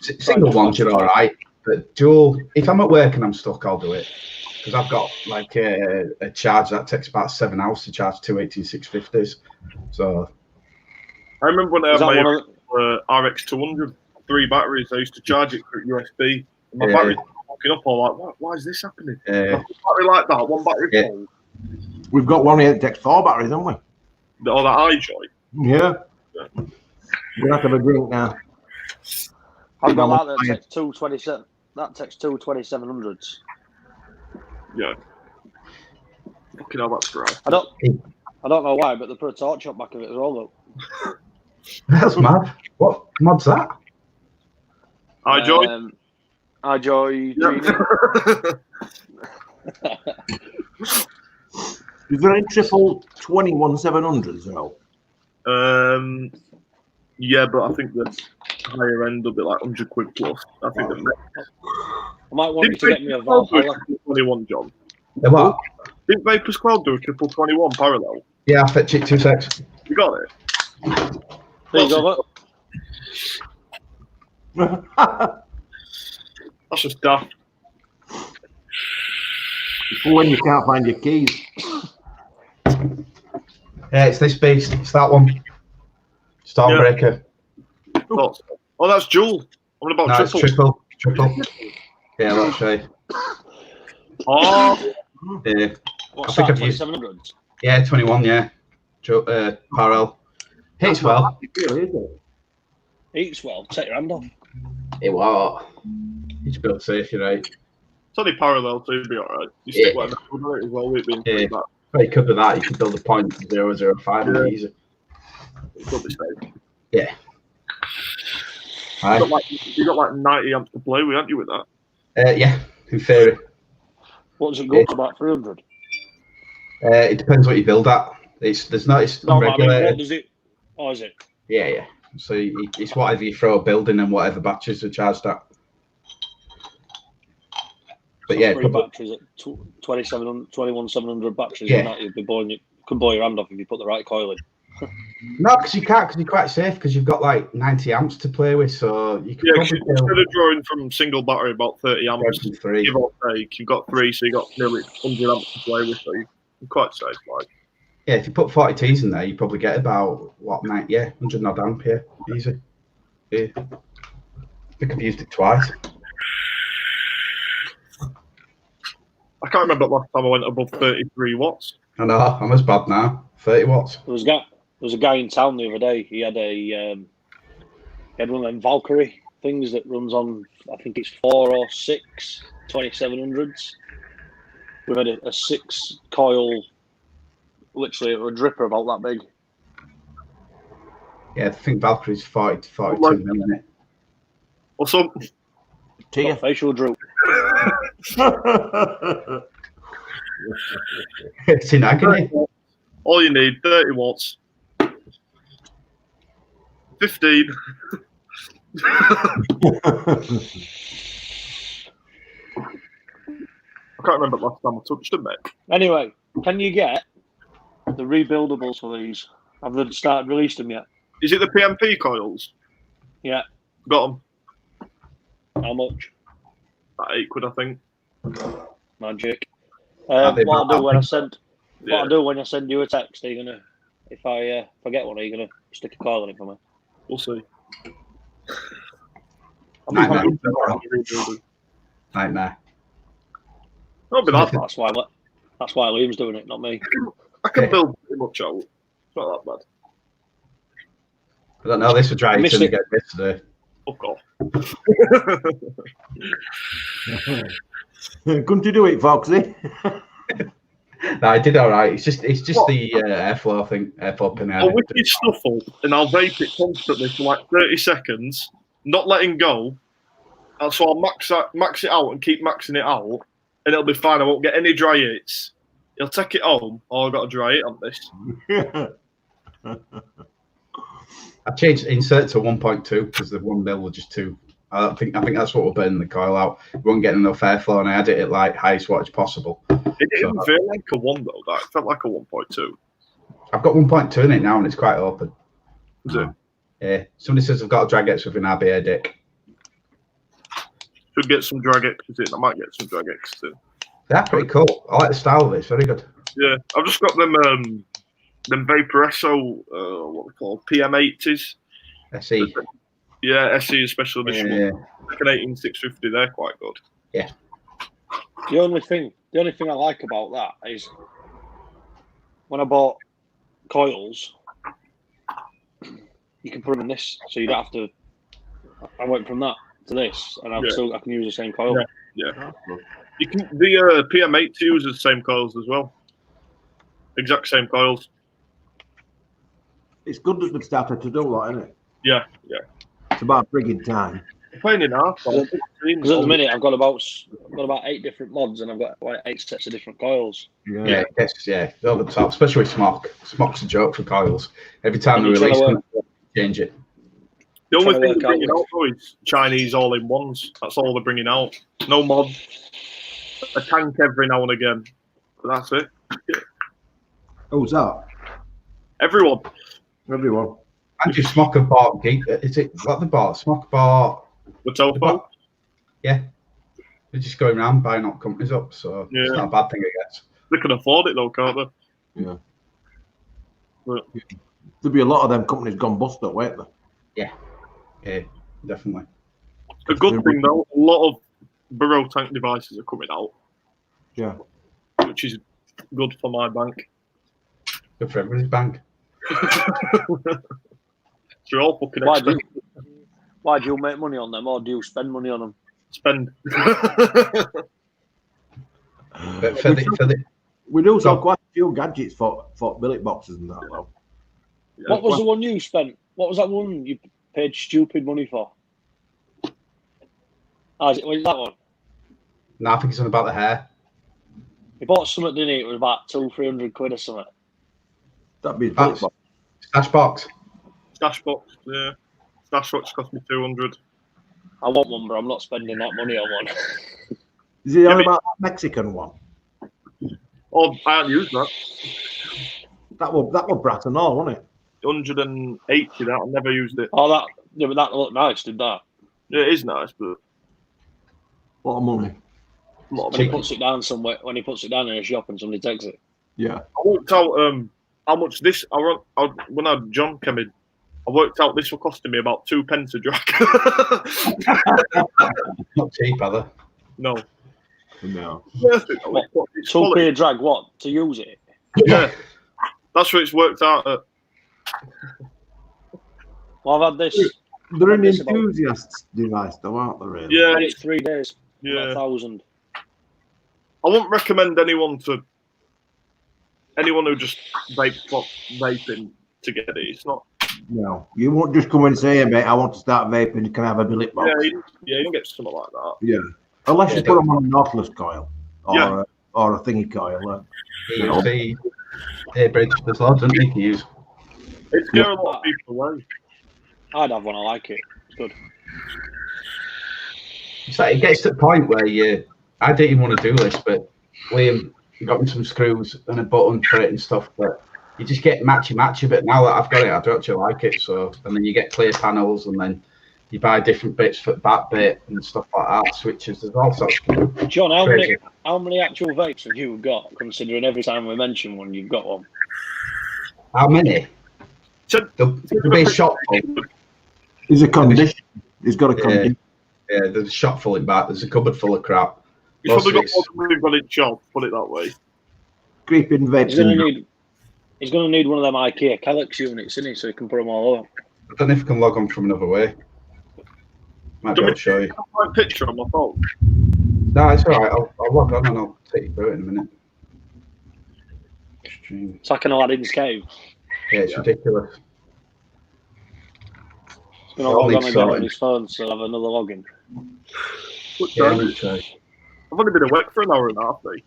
Single ones, you're all right. But dual, if I'm at work and I'm stuck, I'll do it. Because I've got like a charge that takes about 7 hours to charge 28650s. So I remember when I had my RX200, 3 batteries, I used to charge it through USB. And my battery was fucking up. I'm like, why is this happening? A battery like that, one battery full. We've got one here that takes 4 batteries, haven't we? Oh, that iJoy. Yeah. We're not going to drink now. I've got that takes 227. That takes 2 2700s. Yeah. Fucking hell, that's great. I don't know why, but they put a torch up back of it as well, though. That's mad. What mod's that? iJoy. iJoy. Yeah. Is there any triple 21700s though? Yeah, but I think the higher end will be like 100 quid plus. I think I might want you to get me a Valhalla. 21, John. The what? Didn't Vapors Cloud do a triple 21 parallel? Yeah, I'll fetch it 2 secs. You got it? There you go, look. That's just daft. When you can't find your keys. Yeah, it's this beast. It's that one. Stormbreaker. Oh, that's dual. What about No, triple? it's triple. Yeah, that's right. Oh. Yeah. What's I think that, I've used 2700s? Yeah, 21, yeah. Parallel. Hits well. Eats well. Take your hand off. It was. It's built safe, you're right. It's only parallel, so you'll be alright. You stick whatever on it as well, it being Well, you could do that. You could build a .005 and easy. It could be safe. Yeah. Right. You got like 90 amps to play with, haven't you, with that? Yeah, in theory. What does it go to about 300? It depends what you build at. It's unregulated. I mean, what does it? Oh, is it? Yeah. So it's whatever you throw a building and whatever batteries are charged at. But yeah, 3 batteries at 21,700 batteries. Yeah. And that you'd be could blow your hand off if you put the right coil in. No, because you can't, because you're quite safe, because you've got like 90 amps to play with, so you can probably instead of drawing from single battery about 30 amps, give or take, you've got 3, so you've got nearly 100 amps to play with, so you're quite safe, like. Yeah, if you put 40 T's in there, you probably get about, 100 odd amp here, easy. Yeah. I think I've used it twice. I can't remember the last time I went above 33 watts. I know, I'm as bad now, 30 watts. There was a guy in town the other day. He had one of them Valkyrie things that runs on, I think it's 4 or 6 2700s. We've had a 6 coil, literally a dripper about that big. Yeah, I think Valkyrie's 40 to 42 mil in it. Also, facial droop. It's in agony. All you need, 30 watts. 15. I can't remember the last time I touched them, mate. Anyway, can you get the rebuildables for these? Have they started released them yet? Is it the PMP coils? Yeah. Got them. How much? About £8, I think. Magic. What I'll do when I send you a text, are you gonna, if I get one, are you gonna stick a coil in it for me? We'll see. Nightmare. Not be that bad. That's why Liam's doing it, not me. I can build pretty much out. It's not that bad. I don't know, this would try to get this today. Fuck off. Couldn't you do it, Foxy? No, I did all right. It's just the airflow, I think. Airflow pin. I'll whip it snuffle and I'll vape it constantly for like 30 seconds, not letting go. And so I'll max it out and keep maxing it out, and it'll be fine. I won't get any dry hits. He'll take it home. Oh, I've got a dry hit on this. I changed insert to 1.2 because the 1 mil was just too I think that's what will burn the coil out. We won't get enough airflow, and I had it at like highest wattage possible. It didn't feel like a 1 though. That it felt like a 1.2. I've got 1.2 in it now, and it's quite open. Is it? Yeah. Somebody says I've got a Dragex with an RBA dick. Should get some Dragex in. I might get some Dragex too. They're pretty cool. I like the style of it. It's very good. Yeah, I've just got them Vaporesso, what they call PM80s. SE. Yeah, SE special edition. Yeah. Like an 18650. They're quite good. Yeah. The only thing I like about that is when I bought coils, you can put them in this, so you don't have to. I went from that to this, and I can use the same coil. Yeah. You can the PM8 uses the same coils as well. Exact same coils. It's good that we've started to do that, isn't it? Yeah. It's about frigging time. Playing in half. Because at the minute I've got about 8 different mods, and I've got like 8 sets of different coils. Yeah. Over the top, especially with Smock. Smock's a joke for coils. Every time they release them, change it. The only thing they're bringing out though is Chinese all-in-ones. That's all they're bringing out. No mod. A tank every now and again. But that's it. Yeah. Who's that? Everyone. Andrew Smock have bought. Is it what they bought? Smock bought. The Topo. Yeah. They're just going around buying up companies up, so it's not a bad thing, I guess. They can afford it though, can't they? Yeah. But There'll be a lot of them companies gone bust up, won't there? Yeah, definitely. a good thing though, a lot of Burrow tank devices are coming out. Yeah. Which is good for my bank. Good for everybody's bank. They're all fucking expensive. Why do you make money on them, or do you spend money on them? Spend. But for the we do sell quite a few gadgets for billet boxes and that, though. Yeah. What was the one you spent? What was that one you paid stupid money for? Was it that one? No, I think it's on about the hair. He bought something, didn't he? It was about 200-300 quid or something. That'd be a billet box. Stash box. Stash box, yeah. Stash box cost me 200. I want one, but I'm not spending that money on one. Is it on about that Mexican one? Oh, I haven't used that. That was brass and all, wasn't it? 180, that. I never used it. Oh, that looked nice, did that? Yeah, it is nice, but... A lot of money. When he puts it down somewhere, when he puts it down in a shop and somebody takes it. Yeah. I worked out how much this... when John came in, I worked out this was costing me about 2 pence a drag. Not cheap, are they? No. No. Worth it, though. It's 2p a drag, what? To use it? Yeah. That's what it's worked out at. Well, I've had this. They're an enthusiast device, though, aren't they, really? Yeah. It's 3 days. Yeah. 1,000. I wouldn't recommend anyone who just vaping to get it. It's not. No. You won't just come and say, hey, mate, I want to start vaping, can I have a billet box? Yeah, you can get something like that. Yeah. Unless you put them on a Nautilus coil or a thingy coil. See, hey, Bridge, there's loads of things to use. It's scaring a lot of people away. I'd have one, I like it. It's good. It's like it gets to the point where I didn't even want to do this, but Liam got me some screws and a button for it and stuff, but you just get matchy, but now that I've got it, I do actually like it. So, and then you get clear panels, and then you buy different bits for the back bit and stuff like that, switches, there's all sorts of John, how many actual vapes have you got, considering every time we mention one, you've got one? How many? There'll be a shop full. There's a condition. He's got a condition. Yeah, there's a shop full in back, there's a cupboard full of crap. He's probably got more than we've got in shop, put it that way. Creeping vapes. He's going to need one of them IKEA Calyx units, isn't he, so he can put them all over. I don't know if I can log on from another way. Might be able to show you. A picture on my phone. No, it's all right. I'll log on and I'll take you through it in a minute. Stream. It's like an Aladdin's cave. Yeah, it's ridiculous. He's going to log on again on his phone, so I'll have another login. I've only been awake for an hour and a half, mate.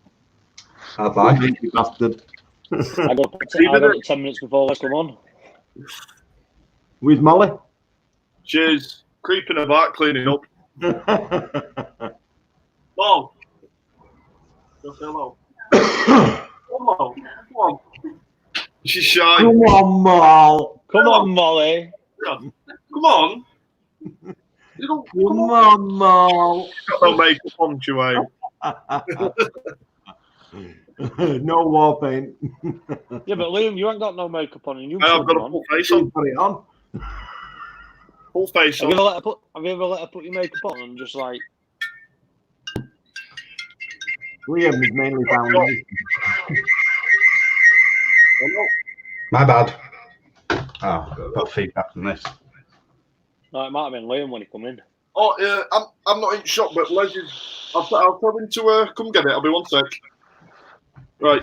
I'd like it. You bastard. I got it 10 minutes before let's come on. With Molly? Cheers. Creeping about, cleaning up. Mo. Just hello. Come on. Come on. She's shy. Come on, Mal. Come on, Molly. Come on. You don't, Come on, Mal. got no makeup on, Joanne. No war paint. Yeah, but Liam, you ain't got no makeup on, and you've I've got a on. full face on. Put it on. Full face Have on. you ever let her put your makeup on and just like? Liam is mainly foundation. My bad. Oh, got feedback on this. No, it might have been Liam when he come in. Oh, yeah, I'm not in shop, but Legend. I'll tell him to come get it. I'll be 1 sec. Right.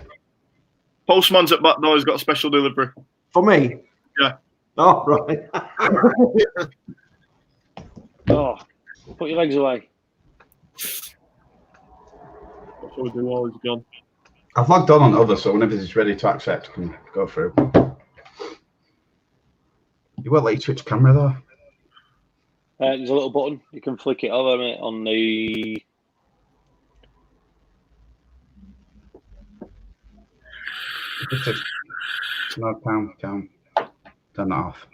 Postman's at back door. He's got a special delivery. For me? Yeah. Oh, right. Oh, put your legs away. That's what we do while he's gone. I've logged on other, so whenever he's ready to accept, can go through. You won't let you switch camera though. There's a little button. You can flick it over mate, on the. No, down. Turn that off.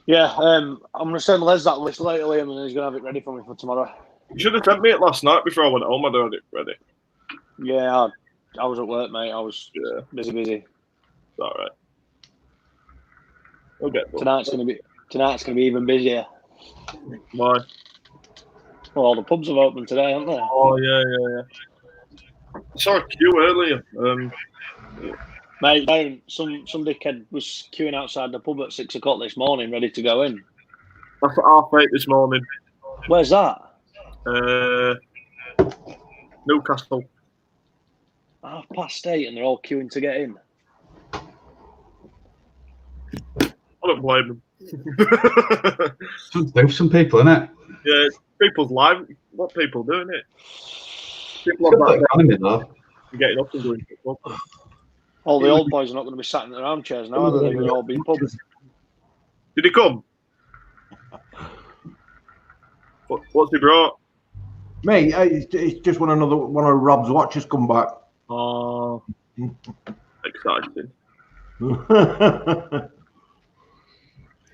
Yeah, I'm gonna send Les that list later, Liam, and he's gonna have it ready for me for tomorrow. You should have sent me it last night before I went home. I'd had it ready. Yeah, I was at work, mate. I was busy. It's all right. We'll get done. Tonight's gonna be even busier. Why? Well, all the pubs have opened today, haven't they? Oh yeah. I saw a queue earlier. Mate, some dickhead was queuing outside the pub at 6 o'clock this morning, ready to go in. That's at 8:30 this morning. Where's that? Newcastle. 8:30, and they're all queuing to get in. I don't blame them. Some people, innit? Yeah, it's people's lives. What people doing it? People Good have that economy though. getting up and doing football. All the old boys are not going to be sat in their armchairs now, are they? They're going to all be pubs. Did he come? What's he brought? Mate, it's just one of Rob's watches come back. Oh, exciting.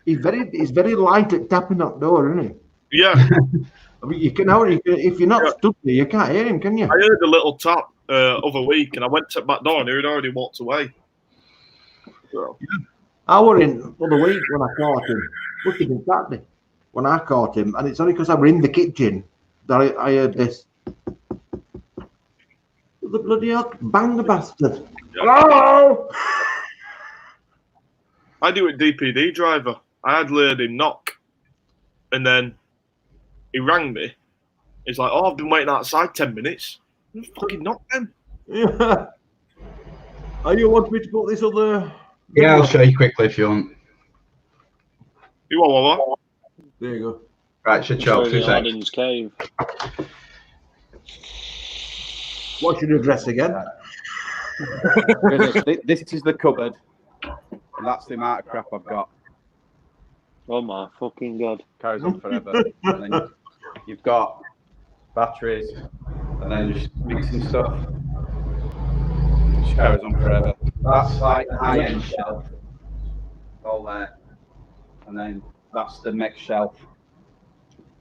He's very light at tapping that door, isn't he? Yeah. I mean, if you're not stood there, you can't hear him, can you? I heard a little tap other week, and I went to the back door, and he had already walked away. So. I were in the other week when I caught him. Must have been Saturday when I caught him, and it's only because I were in the kitchen that I heard this. The bloody hell, bang the bastard! Yeah. Hello! I do it DPD driver. I had heard him knock, and then he rang me. He's like, "Oh, I've been waiting outside 10 minutes." I fucking knocked him. Yeah. Are you want me to put this other? Yeah, I'll show you quickly if you want. You want what? There you go. Right, should show up 2 seconds. Aladdin's cave. What's your address again? This is the cupboard, and that's the amount of crap I've got. Oh my fucking god! Carries on forever. And then you've got batteries, and then just mixing stuff. Just carries on forever. That's like the high-end shelf, all there, and then that's the next shelf,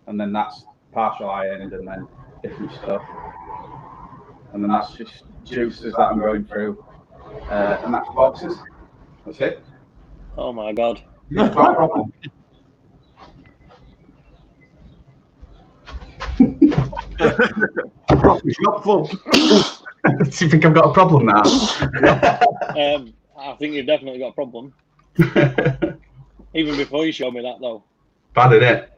and then that's partial high-end, and then different stuff, and then that's just juices that I'm going through, and that's boxes. That's it. Oh my god! It's quite a problem. Proper shop full. Do you think I've got a problem now? I think you've definitely got a problem. Even before you showed me that, though. Bad, innit?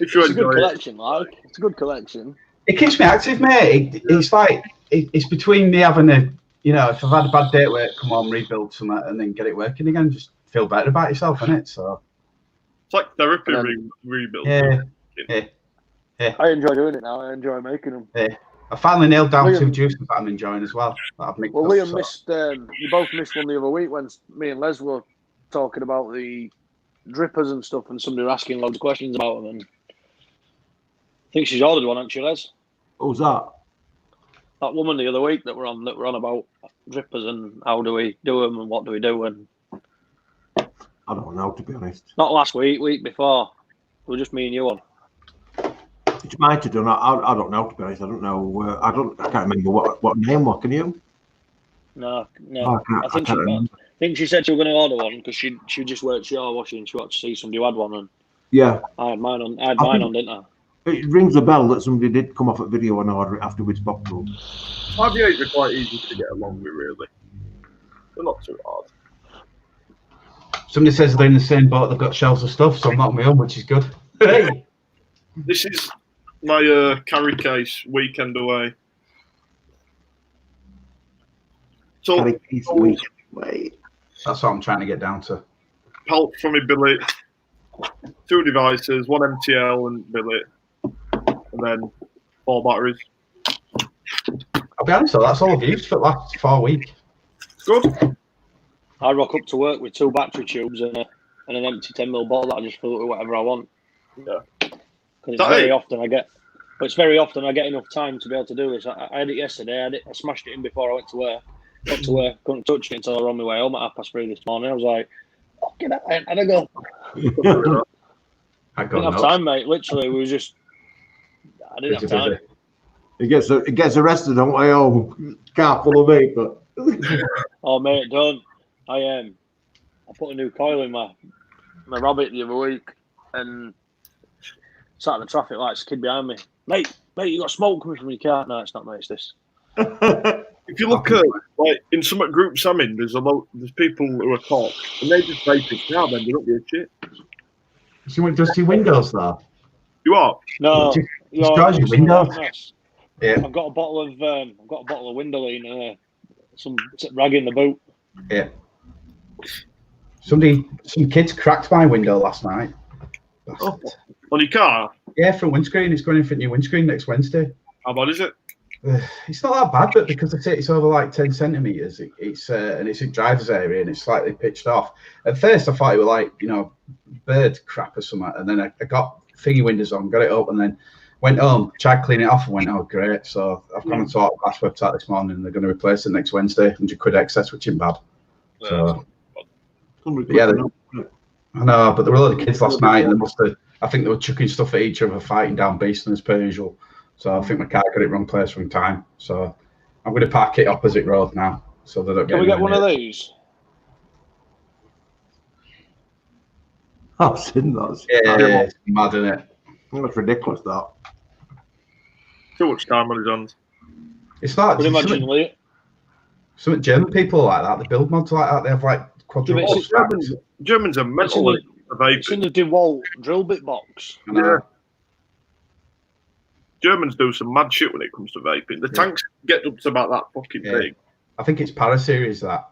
If you It's a good enjoy it. collection, like. It's a good collection. It keeps me active, mate. It's like it's between me having a, you know, if I've had a bad day at work, come on, rebuild something, and then get it working again. Just feel better about yourself, innit? So It's like therapy And rebuild. yeah. I enjoy doing it now. I enjoy making them. Yeah. I finally nailed down Liam- 2 juices that I'm enjoying as well. That I've mixed Well, up, Liam so. missed. You both missed one the other week when me and Les were talking about the drippers and stuff, and somebody were asking loads of questions about them. And I think she's ordered one, hasn't she, Les? Who's that? That woman the other week that we're on about drippers and how do we do them and what do we do, and I don't know, to be honest. not last week before. It was just me and you on. It might have done. I don't know, to be honest. I don't know. I can't remember what name was. Can you? No. I I think she said she was going to order one because she just worked car washing and she wanted to see somebody who had one, and Yeah. I had mine on, didn't I? It rings a bell that somebody did come off at video and order it after we'd spoke to them. IBAs are quite easy to get along with, really. They're not too hard. Somebody says they're in the same boat, they've got shelves of stuff, so I'm not on my own, which is good. Hey! This is my carry case weekend away. So, Carry case week. Wait. That's what I'm trying to get down to. help from my billet, 2 devices, 1 MTL and billet, and then 4 batteries. I'll be honest though, that's all I've used for the last 4 weeks. Good. I rock up to work with 2 battery tubes and an empty 10ml bottle that I just fill it with whatever I want. Yeah. Because it's very often I get enough time to be able to do this. I had it yesterday. I smashed it in before I went to work. Got to work, couldn't touch it until I was on my way home at 3:30 this morning. I was like, fucking hell, I had to go. I I didn't have time, mate. Literally, I didn't have time. It gets arrested on my own car full of vape, but Oh, mate, don't. I put a new coil in my rabbit the other week and sat at the traffic lights, kid behind me. Mate, you got smoke coming from your car. No, it's not, mate, it's this. If you look at, like, in some groups I'm in, there's people who are caught, and they just vape it now, then they don't give a shit. You want dusty windows though? You are? No. Just guys, your windows. Yeah. I've got a bottle of Windowline, some rag in the boot. Yeah. Some kids cracked my window last night. Oh, on your car? Yeah, for windscreen. It's going in for a new windscreen next Wednesday. How bad is it? It's not that bad, but because it's over like 10 centimeters, it's a driver's area and it's slightly pitched off. At first, I thought it was like bird crap or something, and then I got thingy windows on, got it up, and then went home, tried to clean it off, and went, oh great. So I've gone and sorted glass website this morning, and they're going to replace it next Wednesday, £100 excess, which isn't bad. So yeah, I know, but there were a lot of kids last night, and I think they were chucking stuff at each other, fighting down Beeston as per usual. So I think my car got it wrong place from time. So I'm going to park it opposite road now, so they don't get. Can we get one of these? I've seen those. Yeah, it's mad, isn't it? That's ridiculous, that. Too much time on his hands. It's like Could imagine, Lee. some German people like that. They build mods like that. They have like quadruple. Germans are mental. It's in the DeWalt drill bit box. Yeah. Germans do some mad shit when it comes to vaping. The tanks get up to about that fucking big. I think it's Para Series that.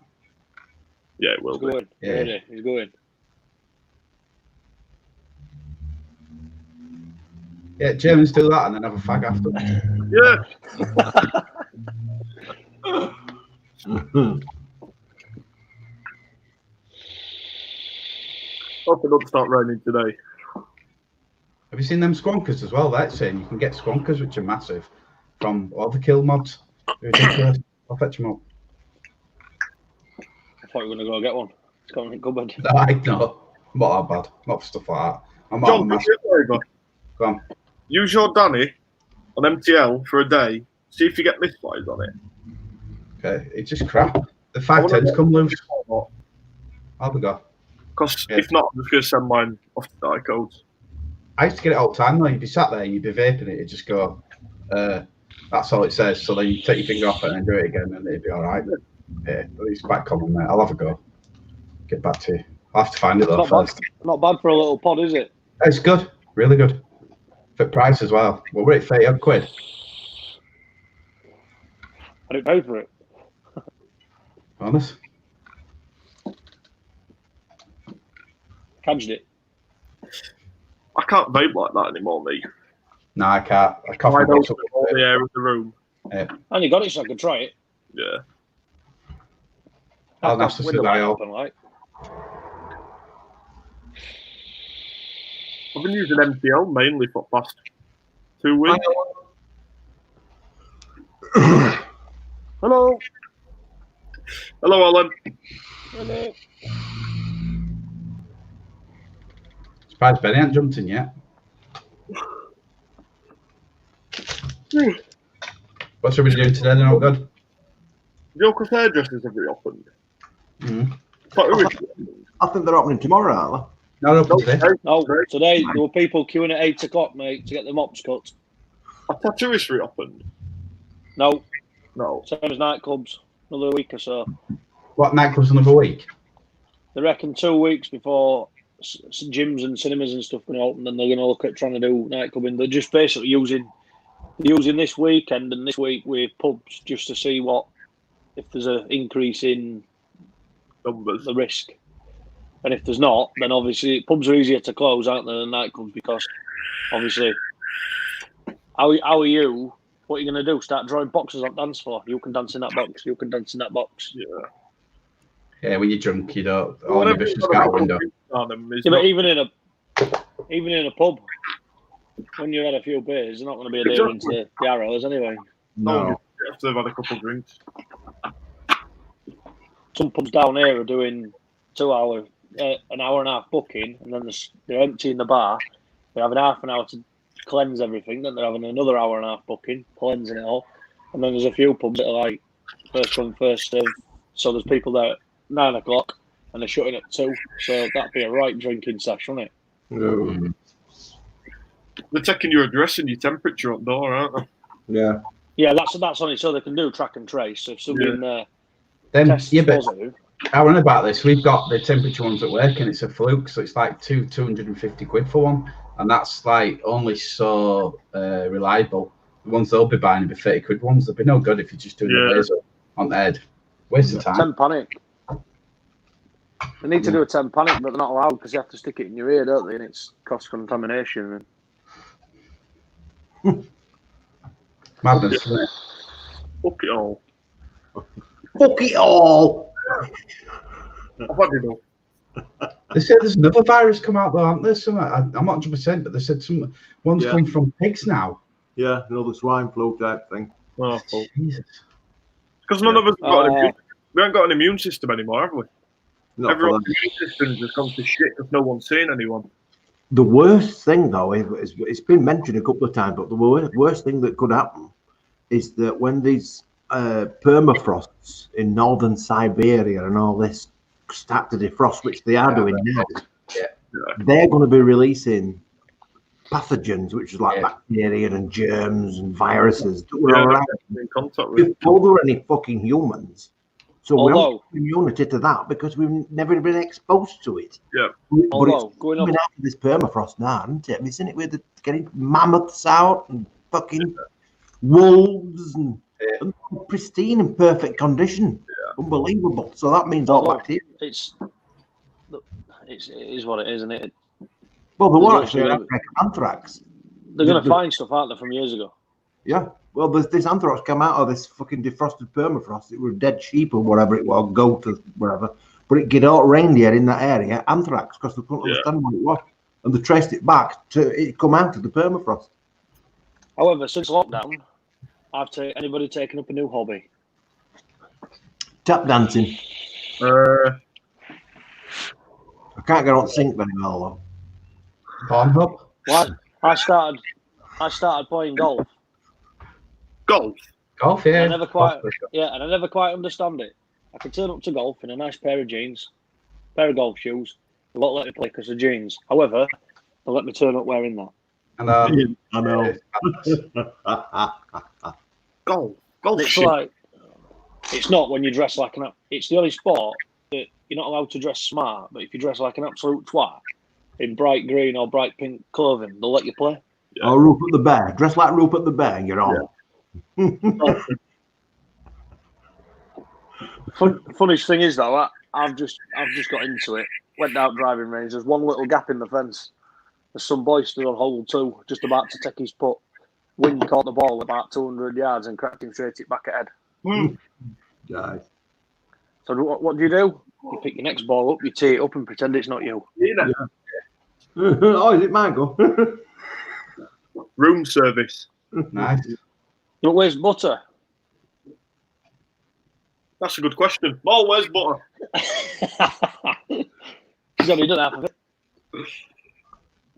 Yeah, it will be. Yeah, he's going. Yeah, Germans do that and then have a fag after. Yeah. Hope it doesn't start raining today. Have you seen them squonkers as well? That's saying you can get squonkers which are massive from all the kill mods. Ridiculous. I'll fetch them up. I thought you were going to go get one. It's got in the cupboard. No, not that bad. Not for stuff like that. I'm John, not Go on. Use your Danny on MTL for a day. See if you get misfires on it. Okay, it's just crap. The 510s come loose. I'll be go. Because if not, I'm just going to send mine off to die codes. I used to get it all the time though. You'd be sat there, you'd be vaping it, it'd just go, that's all it says. So then you take your finger off it and then do it again and it'd be all right. Yeah, but it's quite common there. I'll have a go. Get back to you. I'll have to find it though first. Not bad for a little pod, is it? It's good. Really good. For price as well. Well, we're at £30. I didn't pay for it. Honest? Cadged it. I can't vape like that anymore, mate. No, I can't. I can't I find don't all the air in the room. And you got it, so I could try it. Yeah. I'll have to see that out. Like. I've been using MTL mainly for the past 2 weeks. Hello. Hello, Alan. Hello. Surprised Benny hasn't jumped in yet. What's everybody doing today? They're not good. The Oakley hairdressers have reopened. I think they're opening tomorrow, aren't No, they're open today. No, today there were people queuing at 8 o'clock, mate, to get their mops cut. A tattooist reopened. No, No. same as nightclubs. Another week or so. What, nightclubs another week? They reckon 2 weeks before gyms and cinemas and stuff going to open, then they're going to look at trying to do nightclubbing. They're just basically using this weekend and this week with pubs just to see if there's an increase in Numbers. the risk. And if there's not, then obviously pubs are easier to close, aren't they, than nightclubs? Because obviously, how are you? What are you going to do? Start drawing boxes on dance floor? You can dance in that box. You can dance in that box. Yeah. Yeah, when you're drunk, you don't. All inhibitions go out the window. Yeah, but even in a pub, when you've had a few beers, they're not going to be adhering to the arrows anyway. No. You have to have had a couple of drinks. Some pubs down here are doing 2 hour, an hour and a half booking, and then they're emptying the bar. They're having half an hour to cleanse everything. Then they're having another hour and a half booking, cleansing it all. And then there's a few pubs that are like first come, first serve. So there's people there at 9 o'clock and they're shutting at 2. So that'd be a right drinking sesh, wouldn't it? No. They're taking your address and your temperature up door, aren't they? Yeah. Yeah, that's on it. So they can do track and trace. So if somebody in there tests but positive. I wonder about this. We've got the temperature ones at work, and it's a fluke, so it's like 250 quid for one, and that's like only so reliable. The ones they'll be buying will be 30 quid ones. They'll be no good if you're just doing the laser on the head. Waste of time. 10 panic. They need to do a 10 panic, but they're not allowed because you have to stick it in your ear, don't they? And it's cross contamination. Madness, isn't it? Fuck it all. Fuck it all. I've had enough. They said there's another virus come out though, aren't there? I'm not 100%, but they said one's come from pigs now. Yeah, another swine flu type thing. Oh, fuck. Jesus. Because none of us have got we haven't got an immune system anymore, have we? Not Everyone's immune system's just gone to shit because no one's seen anyone. The worst thing, though, is it's been mentioned a couple of times, but the worst thing that could happen is that when these permafrosts in northern Siberia and all this start to defrost, which they are doing now, they're going to be releasing pathogens, which is like bacteria and germs and viruses that were around before there were any fucking humans. So we don't have immunity to that because we've never been exposed to it. Yeah. But it's coming out of this permafrost now, isn't it? Have you seen it with getting mammoths out and fucking wolves and pristine and perfect condition? Yeah. Unbelievable. So that means all bacteria. It is what it is, isn't it? Well, there were actually anthrax. They're going to find stuff, aren't they, from years ago? Yeah. Well, this anthrax came out of this fucking defrosted permafrost. It was dead sheep or whatever it was, goat or whatever. But it get out reindeer in that area, anthrax, because they couldn't understand what it was. And they traced it back to it come out of the permafrost. However, since lockdown, anybody taken up a new hobby? Tap dancing. I can't get on sync very well, though. Pornhub? Well, I started playing golf. Golf, yeah. And I never quite understand it. I can turn up to golf in a nice pair of jeans, pair of golf shoes. They won't let me play because of jeans. However, they'll let me turn up wearing that. I know. Golf. It's not when you dress like it's the only sport that you're not allowed to dress smart, but if you dress like an absolute twat in bright green or bright pink clothing, they'll let you play. Yeah. Or Rupert the Bear. Dress like Rupert the Bear, you're on. Yeah. Funniest thing is though, I've just got into it. Went out driving range. There's one little gap in the fence. There's some boy stood on hole 2, just about to take his putt. Wind caught the ball about 200 yards and cracked him straight it back ahead. Nice. So what do? You pick your next ball up, you tee it up and pretend it's not you. Yeah. Oh, is it Michael? Room service. Nice. But where's butter? That's a good question. Oh, where's butter? He's only done half of it.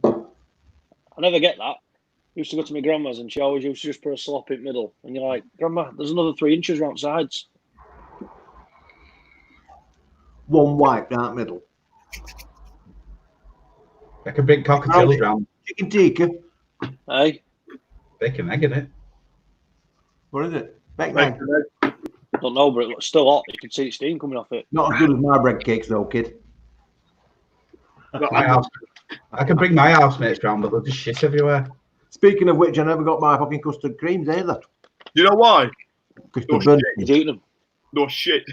I never get that. I used to go to my grandma's and she always used to just put a slop in the middle. And you're like, Grandma, there's another 3 inches round sides. One white down the middle. Like a big cockatiel round. Chicken tikka. Hey? Bacon egg in it. What is it? Bacon egg. Don't know, but it's still hot. You can see the steam coming off it. Not as good as my bread cakes, though, kid. My house. I can bring my housemates round, but they'll just shit everywhere. Speaking of which, I never got my fucking custard creams either. You know why? Custard bun. He's eating them. No shit.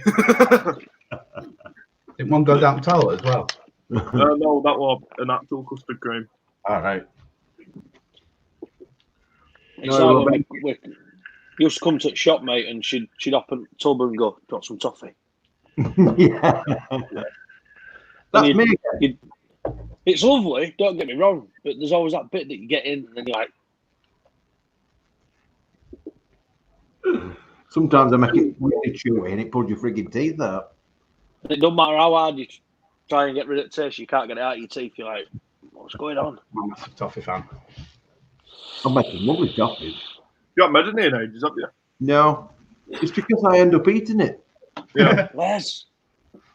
Didn't one go down the toilet as well? No, that was an actual custard cream. All right. It's like when we used to come to the shop, mate, and she'd open the tub and go, got some toffee. Yeah. That's me. It's lovely, don't get me wrong, but there's always that bit that you get in and then you're like... Sometimes I make it really chewy and it pulls your frigging teeth out. And it doesn't matter how hard you try and get rid of the taste, you can't get it out of your teeth. You're like, what's going on? I'm a massive toffee fan. I'm making lovely toffee. You haven't made any in ages, have you? No. It's because I end up eating it. Yeah. Les,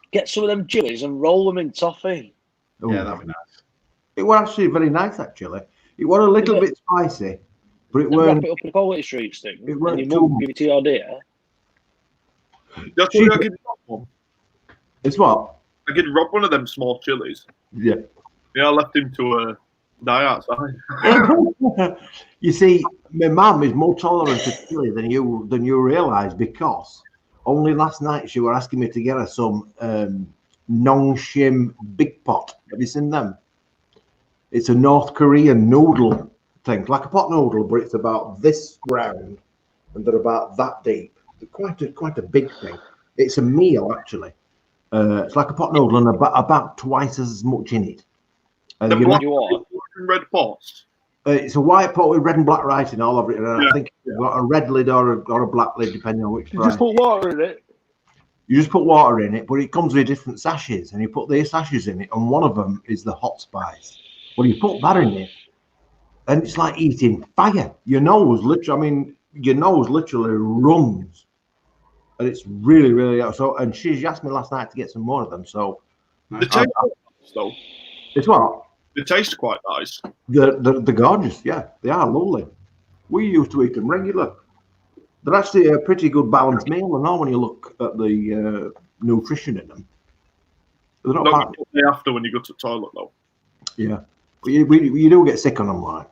get some of them chilies and roll them in toffee. Oh. Yeah, that'd be nice. It was actually very nice, actually. It was a little bit spicy, but it Then wrap weren't. it up in a quality street stick. It And weren't your too mum give it to your dear. That's what I give Rob one. It's what? I gave Rob one of them small chilies. Yeah. Yeah, I left him to die outside. You see, my mum is more tolerant to chili than you realise, because only last night she were asking me to get her some Nongshim Big Pot. Have you seen them? It's a North Korean noodle thing, like a pot noodle, but it's about this round and they're about that deep. They're quite a big thing. It's a meal, actually. It's like a pot noodle and about twice as much in it. The black and red pots. It's a white pot with red and black writing all over it, and I think it's got a red lid or a black lid, depending on which. You just put water in it. You just put water in it, but it comes with different sachets, and you put these sachets in it, and one of them is the hot spice. Well, you put that in it, and it's like eating fire. Your nose literally runs, and it's really, really so. And she asked me last night to get some more of them. So The taste, though. It's what? They taste quite nice. They're gorgeous. Yeah, they are lovely. We used to eat them regular. They're actually a pretty good balanced meal, and all when you look at the nutrition in them. They're not bad. The day after when you go to the toilet, though. Yeah, but you do get sick on them, like.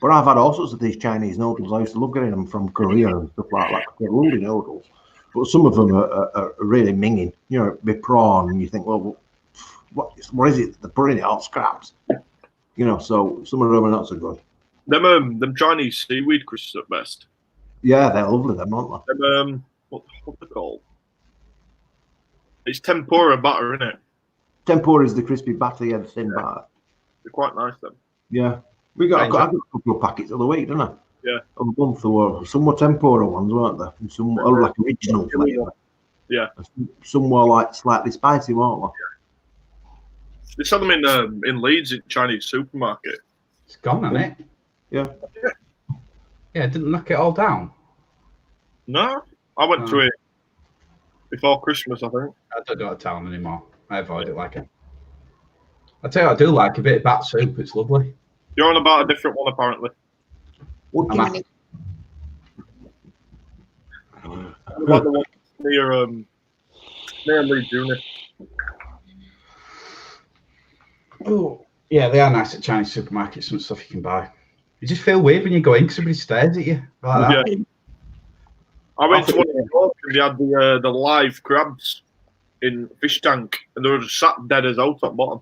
But I've had all sorts of these Chinese noodles. I used to love getting them from Korea and stuff like that. They're lovely noodles, but some of them are really minging. You know, be prawn, and you think, well, what is it? They're putting it on scraps. You know, so some of them are not so good. Them Chinese seaweed crisps at best. Yeah, they're lovely, them, aren't they? What they called? It's tempura batter, isn't it? Tempura is the crispy batter, yeah, the thin batter. They're quite nice, them. Yeah, I got a couple of packets of the week, didn't I? Yeah. Of a month or some were tempura ones, weren't there? And some were like original flavour. Yeah. Some were like slightly spicy, weren't they? They sell them in Leeds in Chinese supermarket. It's gone, hasn't it? Yeah. Yeah, didn't knock it all down. No, I went to it before Christmas, I think. I don't go to town anymore. I avoid it like it. I tell you, I do like a bit of bat soup. It's lovely. You're on about a different one, apparently. What do About the one near Leeds Uni. Oh, yeah, they are nice at Chinese supermarkets. Some stuff you can buy. You just feel weird when you go in because somebody stares at you like that. Yeah. I went to one of the and they had the live crabs in fish tank, and they were just sat dead as out at bottom.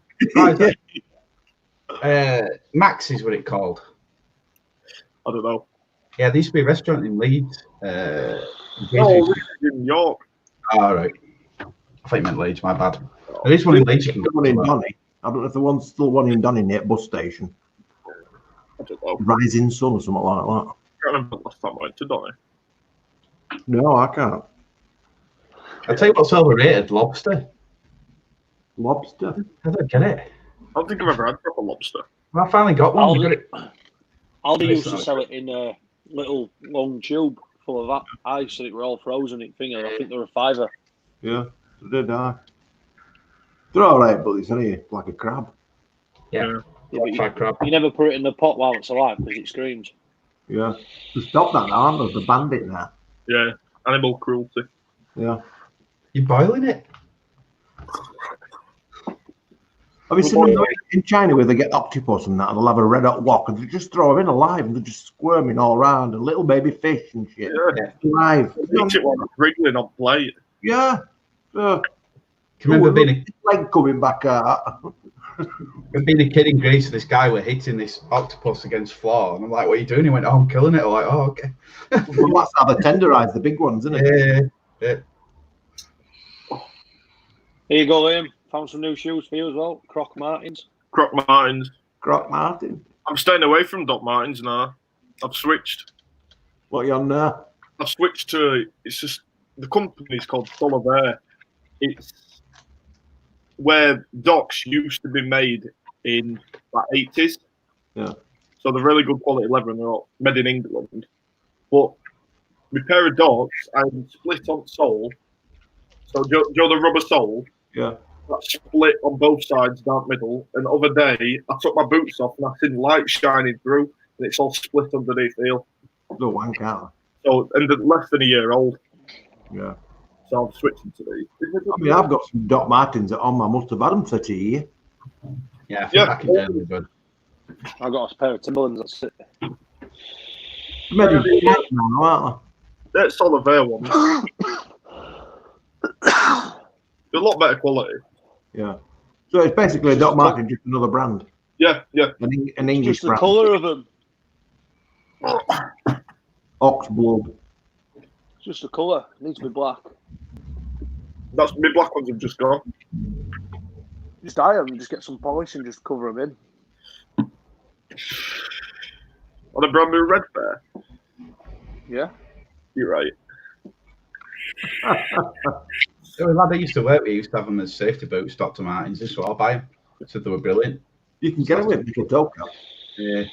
Max is what it's called. I don't know. Yeah, there used to be a restaurant in Leeds. No, this is in York. All right. I think you meant Leeds, my bad. There is one in Leeds you can go One in to. Donny. I don't know if the one's still one in Donny near bus station. I don't know. Rising Sun or something like that. I can't remember the last time I went to Donny. No, I can't. I'll tell you what's overrated, lobster. Lobster. I don't get it. I don't think I've ever had proper lobster. Well, I finally got one. We got it. Aldi used to sell it in a little long tube full of that ice, and it were all frozen. I think they were £5. Yeah, they die. They're all right, but it's only like a crab. Yeah. Yeah, Crab. you never put it in the pot while it's alive because it screams. Yeah. To stop that, aren't they? The bandit now. Yeah, animal cruelty. Yeah. You're boiling it. Have you seen them in China where they get octopus and that, and they'll have a red hot wok and they just throw them in alive and they're just squirming all around and little baby fish and shit. Yeah. Alive. Eat it while it's wriggling on plate. Yeah. Can you remember being leg coming back out? a kid in Greece, this guy were hitting this octopus against floor, and I'm like, "What are you doing?" He went, "Oh, I'm killing it." I'm like, "Oh, okay." Well, that's how they tenderize the big ones, isn't it? Yeah. Here you go, Liam. Found some new shoes for you as well. Croc Martens. Croc Martens. Croc Martin. I'm staying away from Doc Martens now. I've switched. What are you on there? I've switched to. It's just the company's called Solaire. It's where Docs used to be made in the 80s. Yeah. So they're really good quality leather and they're all made in England. But my pair of Docs, I'm split on sole. So Joe the rubber sole. Yeah. That split on both sides down the middle. And the other day, I took my boots off and I seen light shining through, and it's all split underneath the heel. The wank out. So, and they're less than a year old. Yeah. So I'm switching to these. I mean, I've got some Doc Martens at home. I must have had them 30 years. Yeah, I think back in Germany, good. I got a pair of Timberlands. That's it. Made in China now, aren't That's Solaire ones. They're a lot better quality. they? Yeah. So it's basically a Doc Marten, just another brand. Yeah, yeah. An English Just the brand. colour of them. Ox blood. Just the colour. It needs to be black. That's my black ones have just gone. Just dye them. Just get some polish and just cover them in. On a brand new red pair. Yeah. You're right. So a lad I used to work with used to have them as safety boots, Dr. Martens, as well. Buy them. Said they were brilliant. You can get them with little Doc. Yeah.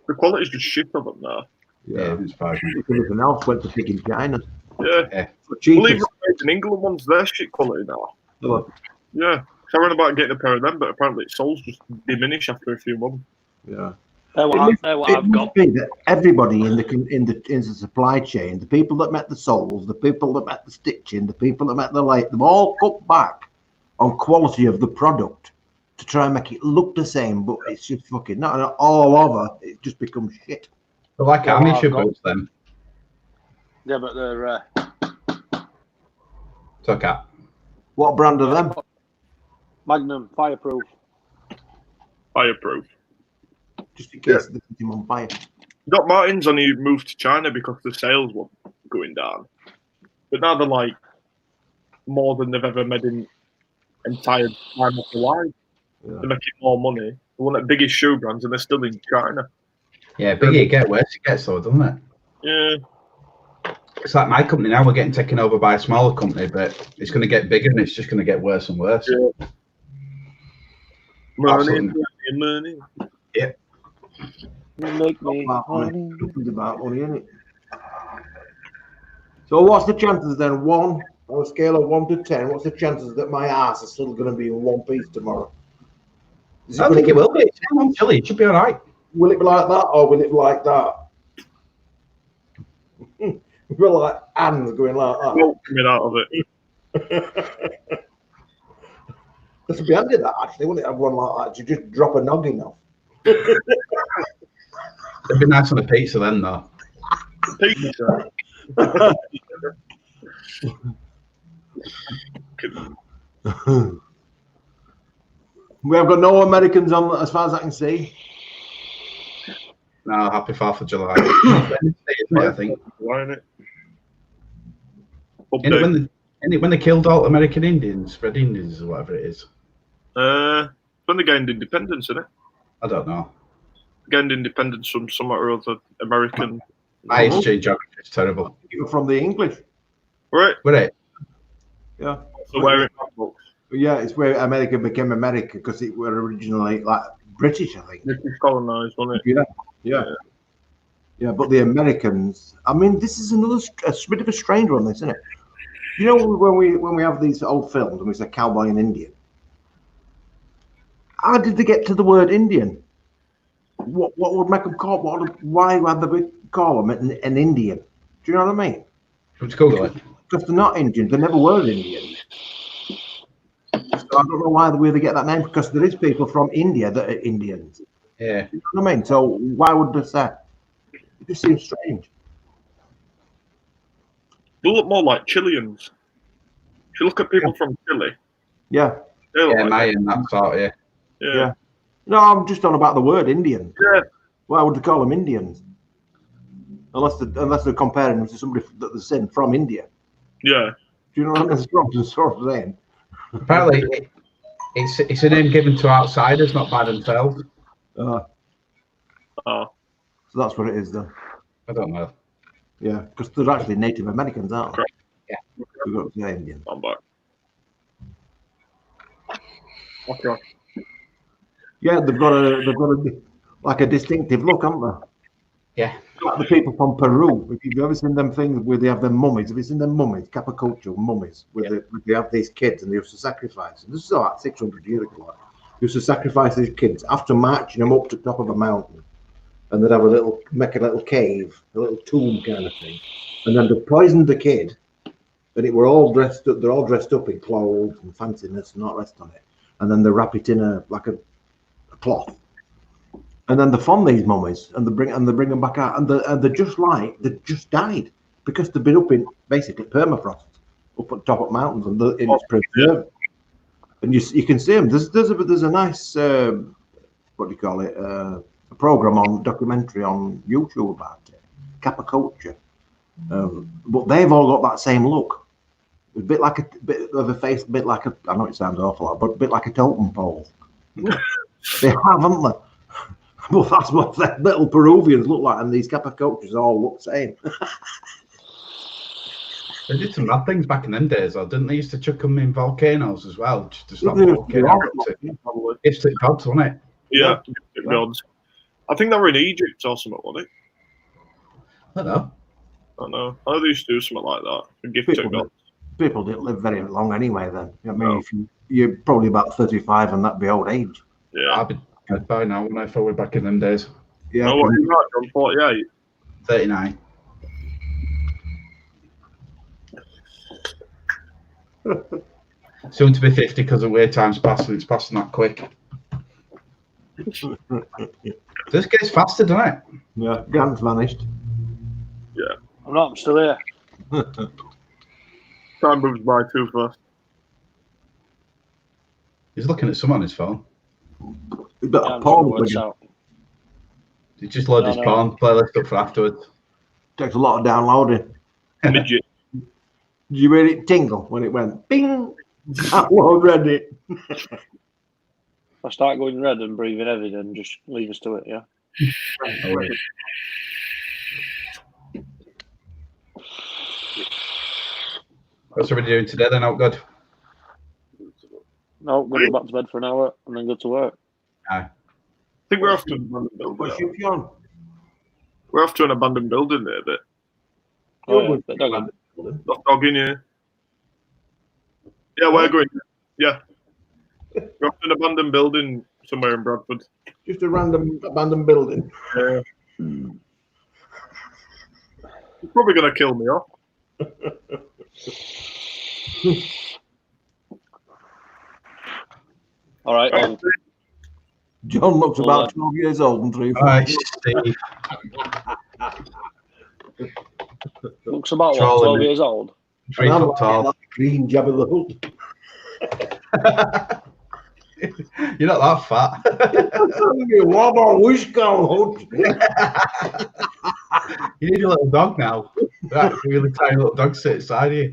The quality's just shit of them now. Yeah, it's fine. If anything else went to pick in China. Yeah. For Well, cheapest. even in England ones, they're shit quality now. Look, Yeah. So I read about getting a pair of them, but apparently its soles just diminish after a few months. yeah. They're what It I've must got. be that everybody in the supply chain, the people that met the soles, the people that met the stitching, the people that met the light, they've all cut back on quality of the product to try and make it look the same, but it's just fucking not all over. It just becomes shit. They're like Yeah, army I've shoe got- boots then. Yeah, but they're It's okay. What brand are them? Magnum fireproof. Fireproof. Just in case they put him on fire. Doc Martens only moved to China because the sales were going down. But now they're like more than they've ever made in entire time of their life. Yeah. They're making more money. They're one of the biggest shoe brands and they're still in China. Yeah, bigger it gets, worse it gets though, doesn't it? Yeah. It's like my company now, we're getting taken over by a smaller company, but it's going to get bigger and it's just going to get worse and worse. Yeah. Money, Absolutely. money. Yeah. You make me About honey. money. Nothing's about money, isn't it? So what's the chances then? On a scale of 1 to 10, what's the chances that my ass is still going to be in one piece tomorrow? Is I don't think it will be. It's on chilly. It should be all right. Will it be like that or will it be like that? Will like hands going like that? Smoke coming out of it. This would be handy that actually, wouldn't it? Have one like that. You just drop a noggin off. It'd be nice on a pizza then, though. Pizza. We have got no Americans on as far as I can see. No, happy 4th of July. I think. Why isn't it? Isn't it when they killed all American Indians, Red Indians, or whatever it is? When they gained independence, isn't it? I don't know. Gained independence from somewhere or other American. My history geography is terrible. From the English. Right. Were it? Yeah. So where in books? Yeah, it's where America became America because it were originally like British, I think. British colonized, wasn't it? Yeah. But the Americans. I mean, this is another a bit of a strange one, isn't it? You know, when we have these old films and we say cowboy and Indian. How did they get to the word Indian? What would make them call? Why would they call them an Indian? Do you know what I mean? Let's Google it. Because they're not Indians. They never were Indians. So I don't know why they get that name. Because there is people from India that are Indians. Yeah. You know what I mean? So why would they say? It just seems strange. They look more like Chileans. If you look at people from Chile. Yeah. Mayan, that sort, Yeah. No, I'm just on about the word Indian. Yeah. Why would they call them Indians? Unless they're comparing them to somebody that they're saying from India. Yeah. Do you know what I mean? That's what I'm sort of saying. Apparently, it's a name given to outsiders, not by themselves. So that's what it is, then. I don't know. Yeah, because they're actually Native Americans, aren't they? Yeah. We've got to say Indian. I'm back. Okay. Yeah, they've got like a distinctive look, haven't they? Yeah. Like the people from Peru. If you've ever seen them things where they have them mummies, have you seen them mummies, capaculture mummies, where they have these kids and they used to sacrifice them? This is like 600 years ago. They used to sacrifice these kids after marching them up to the top of a mountain, and they'd have make a little cave, a little tomb kind of thing, and then they poisoned the kid, and they're all dressed up in clothes and fanciness and all the rest on it, and then they wrap it in a cloth. And then they fond these mummies and they bring them back out, and they're just like they just died because they've been up in basically permafrost up at the top of mountains, and it's preserved. And you can see them. There's a nice what do you call it? A documentary on YouTube about it, capaculture. But they've all got that same look. A bit of a face, a bit like I know it sounds awful, but a bit like a totem pole. They haven't they? Well, that's what the little Peruvians look like, and these capacultures all look the same. They did some mad things back in them days, though, didn't they? Used to chuck them in volcanoes as well, just to stop the volcano erupting. It's the gods, wasn't it? Yeah, gods. I think they were in Egypt or something, wasn't it? I don't know. I know. I know they used to do something like that. A gift to gods. People didn't live very long anyway. Then I mean, if you're probably about 35, and that'd be old age. Yeah. I'd be dead by now when I thought we're back in them days. Yeah. Oh, what are you like, John? 48? 39. Soon to be 50 because the wait time's passing. It's passing that quick. This gets faster, doesn't it? Yeah. Grant's vanished. Yeah. I'm still here. Time moves by too fast. He's looking at someone on his phone. We've got Yeah, a porn works plugin. out. He just loaded his porn playlist up for afterwards. Takes a lot of downloading. Midget. Did you hear it tingle when it went bing? Download Reddit. If I start going red and breathing heavy, then just leave us to it, yeah? What's everybody doing today then, out good? No, go back to bed for an hour and then go to work. I think we're off to an abandoned building. What's your pion? We're off to an abandoned building there, but Oh, yeah, but don't not dogging you. Yeah, we're going. Yeah. We're off to an abandoned building somewhere in Bradford. Just a random abandoned building. He's probably going to kill me off. All right. John looks about 12 years old and 3 All right, Steve. Looks about Trolling 12 me. years old. 3 foot tall. Like green Jabba the Hutt. You're not that fat. What about whiskey hut? You need a little dog now. That really tiny little dog sit beside you.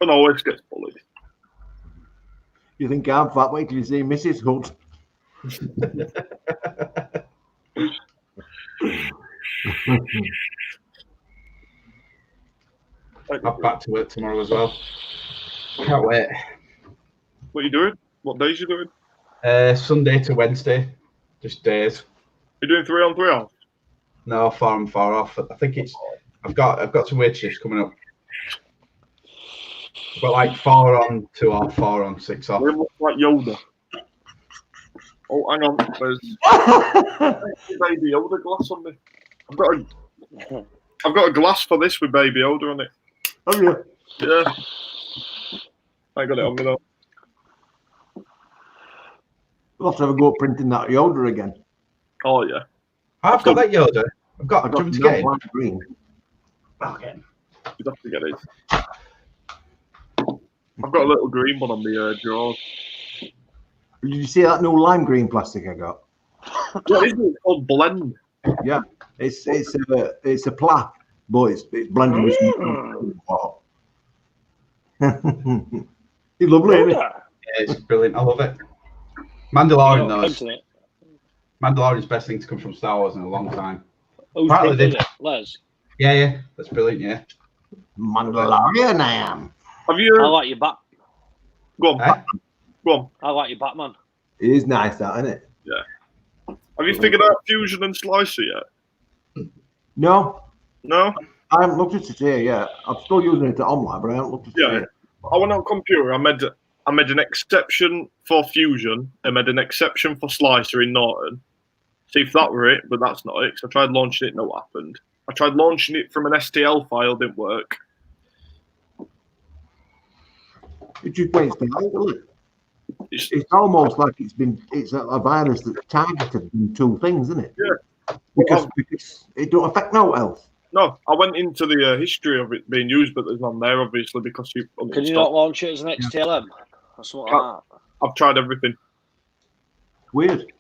And always gets bullied. You think I'm fat? Wait till you see Mrs. Hood. I'm back to work tomorrow as well. Can't wait. What are you doing? What days you doing? Sunday to Wednesday, just days. You're doing 3 on 3 off? No, far and far off. I think it's. I've got some weird shifts coming up. I've got like 4 on, 2 off, 4 on, 6 off. We look like Yoda. Oh, hang on. There's Baby Yoda glass on me. I've got a glass for this with Baby Yoda on it. Oh yeah. Yeah. I got it on me though. We'll have to have a go at printing that Yoda again. Oh yeah. I've got that Yoda. I've got. Do you want me to get it? lime green. Okay. You'd have to get it. I've got a little green one on the drawers. Did you see that new lime green plastic I got? What is it? It's called Blend. Yeah, it's a plat, but it's blended with some water. It's lovely, isn't it? Yeah, it's brilliant. I love it. Mandalorian knows. Mandalorian's best thing to come from Star Wars in a long time. Who's Partly printed they- it? Les. Yeah, that's brilliant. Yeah. Mandalorian, I am. Have you? I like your bat. Go on. Eh? Go on. I like your Batman. It is nice, that, isn't it? Have you figured out Fusion and Slicer yet? No, No? I haven't looked at it here yet. I'm still using it online, but I haven't looked at it Yeah. yet. I went on computer. I made an exception for Fusion. I made an exception for Slicer in Norton. See if that were it, but that's not it. 'Cause I tried launching it, no happened. I tried launching it from an STL file, didn't work. It just waits the light, doesn't it? It's, It's almost like it's a virus that's targeted in 2 things, isn't it? Yeah. Because it don't affect no else. no, I went into the history of it being used, but there's none there, obviously, because you. Can you not launch it as an XTLM? Or something like that? I've tried everything. Weird.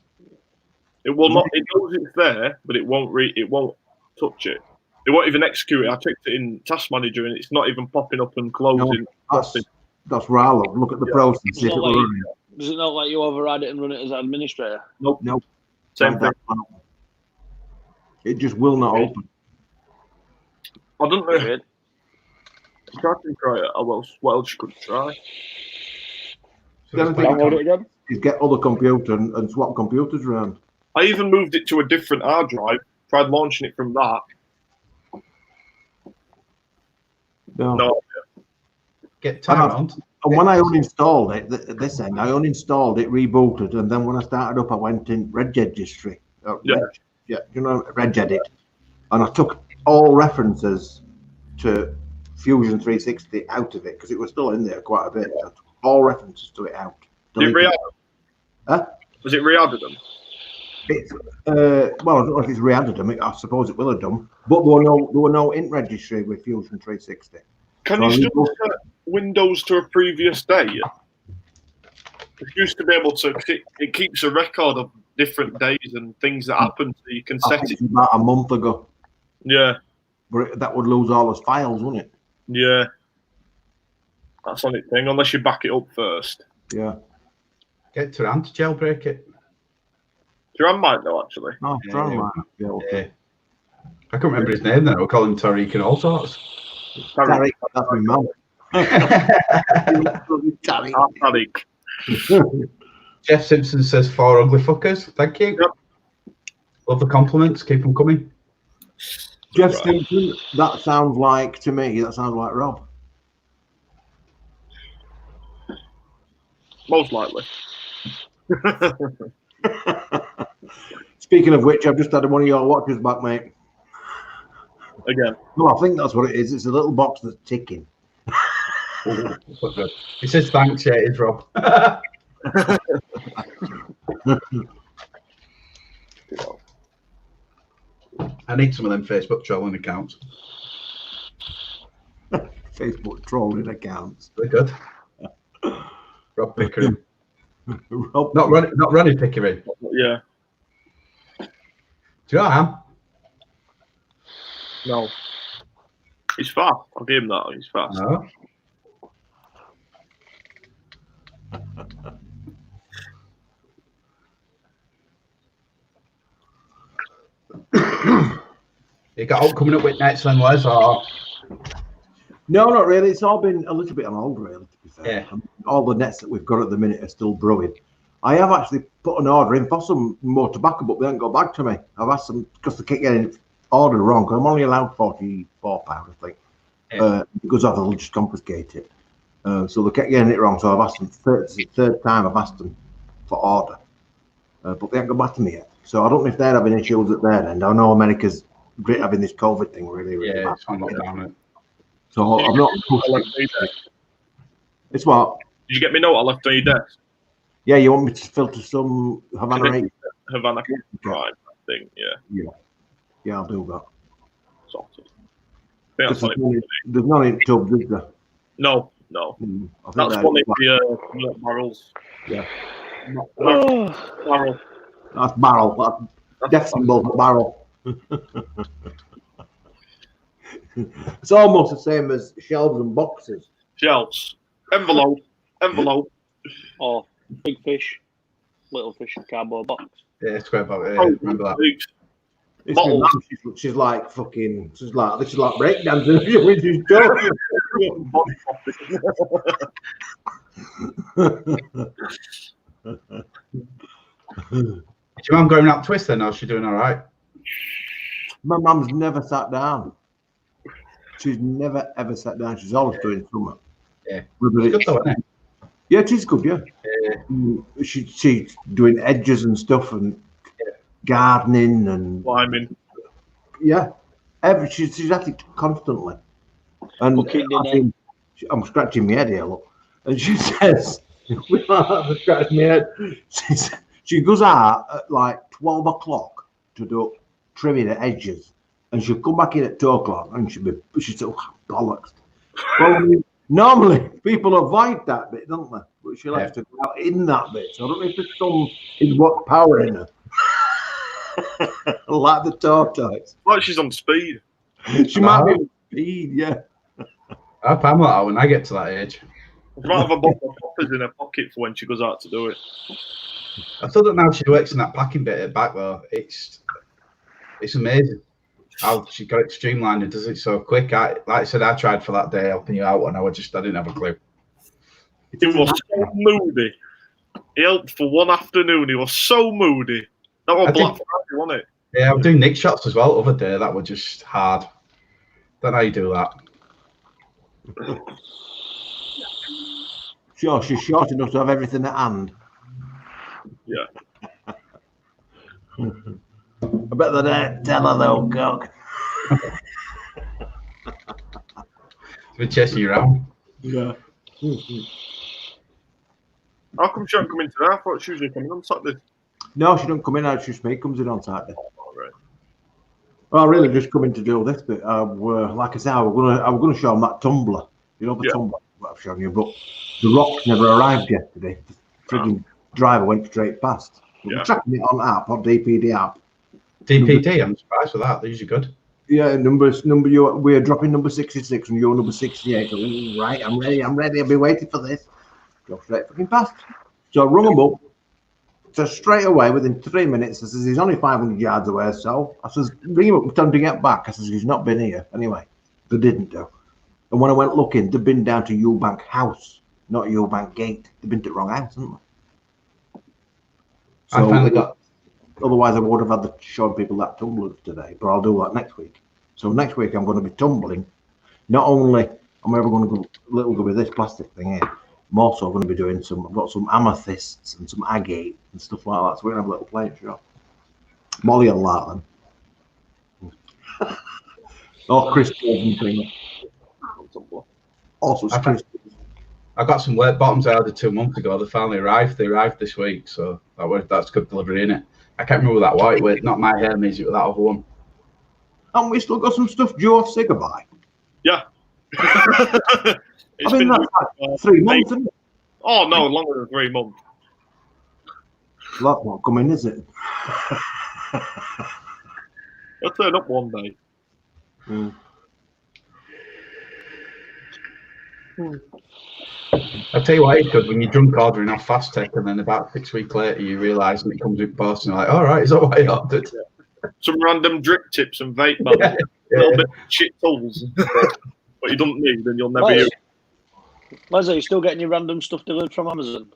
It will not. It knows it's there, but it won't. It won't touch it. It won't even execute it. I checked it in Task Manager, and it's not even popping up and closing. That's rather. Look at the process. See if it will run. Does it not let you override it and run it as administrator? Nope. Same Same thing. It just will not open. I don't know. Weird. I can try it. What else you could try? The only thing Download it again? is get other computer and swap computers around. I even moved it to a different hard drive. Tried launching it from that. No. Get Tyrant. And when I uninstalled it, this end, I uninstalled it, rebooted, and then when I started up, I went in registry. Regedit. And I took all references to Fusion 360 out of it because it was still in there quite a bit. I took all references to it out. Did it re-add them? Huh? Was it re-added them? It's, well, I don't know if it's re-added them. I suppose it will have done. But there were no int registry with Fusion 360. Can you still set Windows to a previous day? It used to be able to. It keeps a record of different days and things that happen, so you can set it. About a month ago. Yeah. But that would lose all those files, wouldn't it? Yeah. That's on its thing, unless you back it up first. Yeah. Get Tyrant to jailbreak it. Duran might know, actually. No, Yeah. I can't remember his name then. We'll call him Tariq and all sorts. Tariq, that's my mum. Tariq. Jeff Simpson says 4 ugly fuckers. Thank you. Yep. Love the compliments. Keep them coming. Jeff Simpson, that sounds like Rob. Most likely. Speaking of which, I've just had one of your watches back, mate. Again. Well, I think that's what it is. It's a little box that's ticking. He says thanks, yeah, it is Rob. I need some of them Facebook trolling accounts. Facebook trolling accounts. They're good. Rob Pickering. Rob, Not Ronnie Pickering. Yeah. Do you know what I am? No. He's fast. I'll give him that. He's fast. No. You got out coming up with nets then, Les, or? no, not really. It's all been a little bit on hold, really, to be fair. Yeah. All the nets that we've got at the minute are still brewing. I have actually put an order in for some more tobacco, but they haven't got back to me. I've asked them because they keep getting ordered wrong. Because I'm only allowed £44, I think, because they'll just confiscate it. So they kept getting it wrong. So I've asked them third time. I've asked them for order, but they haven't got back to me yet. So I don't know if they're having issues at their end. I know America's great having this COVID thing really Yeah, bad. it's on lockdown. So I'm not. It's what? Did you get me note I left on your desk? Yeah, you want me to filter some Havana 8? Havana Prime, I think. Yeah. Yeah, I'll do that. Sorted. I think that's There's none in tubs, is there? No. I think That's one of the barrels. Yeah. Barrel. That's barrel. That's death symbol for barrel. It's almost the same as shelves and boxes. Shelves. Envelope. Or big fish, little fish in cardboard box. Yeah, it's great about it. Oh, Remember that. It's my mum, she's like fucking. She's like breakdancing. She's talking. Is your mum going up twist then, or is she doing all right? My mum's never sat down. She's never ever sat down. She's always doing something. Yeah. It's good though, isn't it? Yeah, it is good. Yeah. She's doing edges and stuff and gardening and climbing. Yeah, she's at it constantly. And I'm scratching my head here, look. And she says, I'm scratching my head. She goes out at like 12 o'clock to do trimming the edges, and she'll come back in at 2 o'clock, and she's so bollocks. Well, normally people avoid that bit, don't they? But she likes to go out in that bit. So I don't know if there's some is what power in her. Like the tortoise. Like she's on speed. She might be on speed, yeah. I'm like that when I get to that age. She might have a bottle of poppers in her pocket for when she goes out to do it. I thought that now she works in that packing bit at the back though. It's amazing how she got it streamlined and does it so quick. Like I said, I tried for that day helping you out and I didn't have a clue. He was so moody. He helped for one afternoon. He was so moody. That was Black Friday, wasn't it? Yeah, I'm doing nick shots as well. Other day that were just hard. Don't know how you do that. Sure, she's short enough to have everything at hand. Yeah. I bet they don't tell her though, cock. It's been chasing you around. Yeah. How come she hasn't come in today? I thought she was usually coming on Saturday. No, she don't come in. It's just me comes in on Saturday. Oh, right. Well, I really just come in to do this bit. Like I said, I was gonna show them that tumbler. You know the tumbler that I've shown you, but the rocks never arrived yesterday. The frigging driver went straight past. We're tracking it on app, on DPD app. DPD, I'm surprised with that. They're usually good. Yeah, we're dropping number 66 and you're number 68. So, right, I'm ready. I'll be waiting for this. Go straight fucking past. So I rung them up. So straight away, within 3 minutes, I says, he's only 500 yards away. So I says, ring him up and tell him to get back. I says, he's not been here. Anyway, they didn't do. And when I went looking, they'd been down to Eubank House, not Eubank Gate. They've been to the wrong house, haven't they? So, I finally got. Otherwise, I would have had to show people that tumbler today, but I'll do that next week. So next week, I'm going to be tumbling. Not only am I ever going to go with this plastic thing here, I'm also going to be doing I've got some amethysts and some agate and stuff like that. So we're going to have a little play show. Molly will like them. Or crystals and things. Also, crystals. I got some work bottoms I ordered 2 months ago. They finally arrived. They arrived this week, so that's good delivery, innit? I can't remember that white with not my Hermes, it was that other one. And we still got some stuff due off Cigabuy. Yeah. It's I mean, been that's like 3 months, isn't it? Oh no, longer than 3 months. Well, that's not coming, is it? I'll turn up one day. Mm. I tell you what, it's good when you're drunk ordering off Fast Tech, and then about 6 weeks later you realise when it comes with post, and you're like, all right, is that what I ordered? Some random drip tips and vape bags, a little bit of shit tools, but you don't need, and you'll never use. Leslie, you still getting your random stuff delivered from Amazon?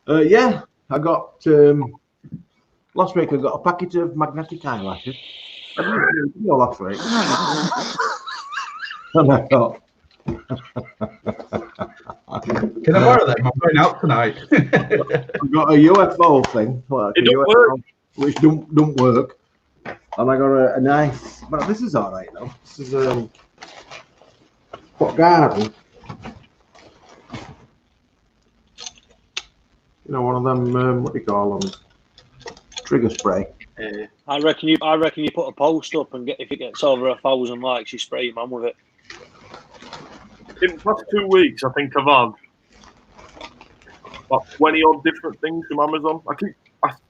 Yeah, I got last week. I got a packet of magnetic eyelashes. I didn't know last week. And I thought, Can I borrow them? I'm going out tonight. I got a UFO thing, like It a don't UFO, work. which don't work. And I got a nice, but this is all right though. This is what garden. You know, one of them. What do you call them? Trigger spray. I reckon you put a post up and if it gets over 1,000 likes, you spray your man with it. In the past 2 weeks, I think I've had about 20 odd different things from Amazon. I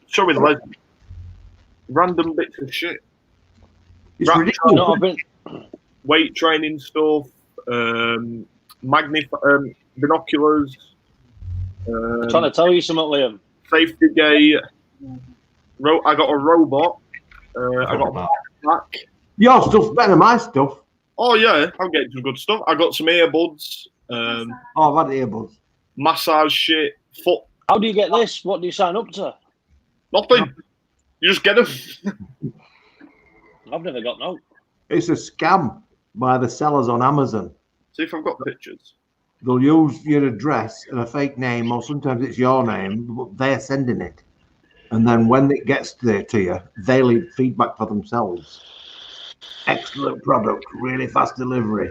showing Les random bits of shit. It's Right. ridiculous. No, I've been. Weight training stuff, binoculars. I'm trying to tell you something, Liam. Safety gate. I got a robot. I got a backpack. Your stuff's better than my stuff. Oh yeah, I'm getting some good stuff. I got some earbuds. I've had earbuds. Massage shit. Foot. How do you get this? What do you sign up to? Nothing. You just get them. I've never got no. It's a scam by the sellers on Amazon. See if I've got pictures. They'll use your address and a fake name, or sometimes it's your name, but they're sending it. And then when it gets there to you, they leave feedback for themselves. Excellent product, really fast delivery.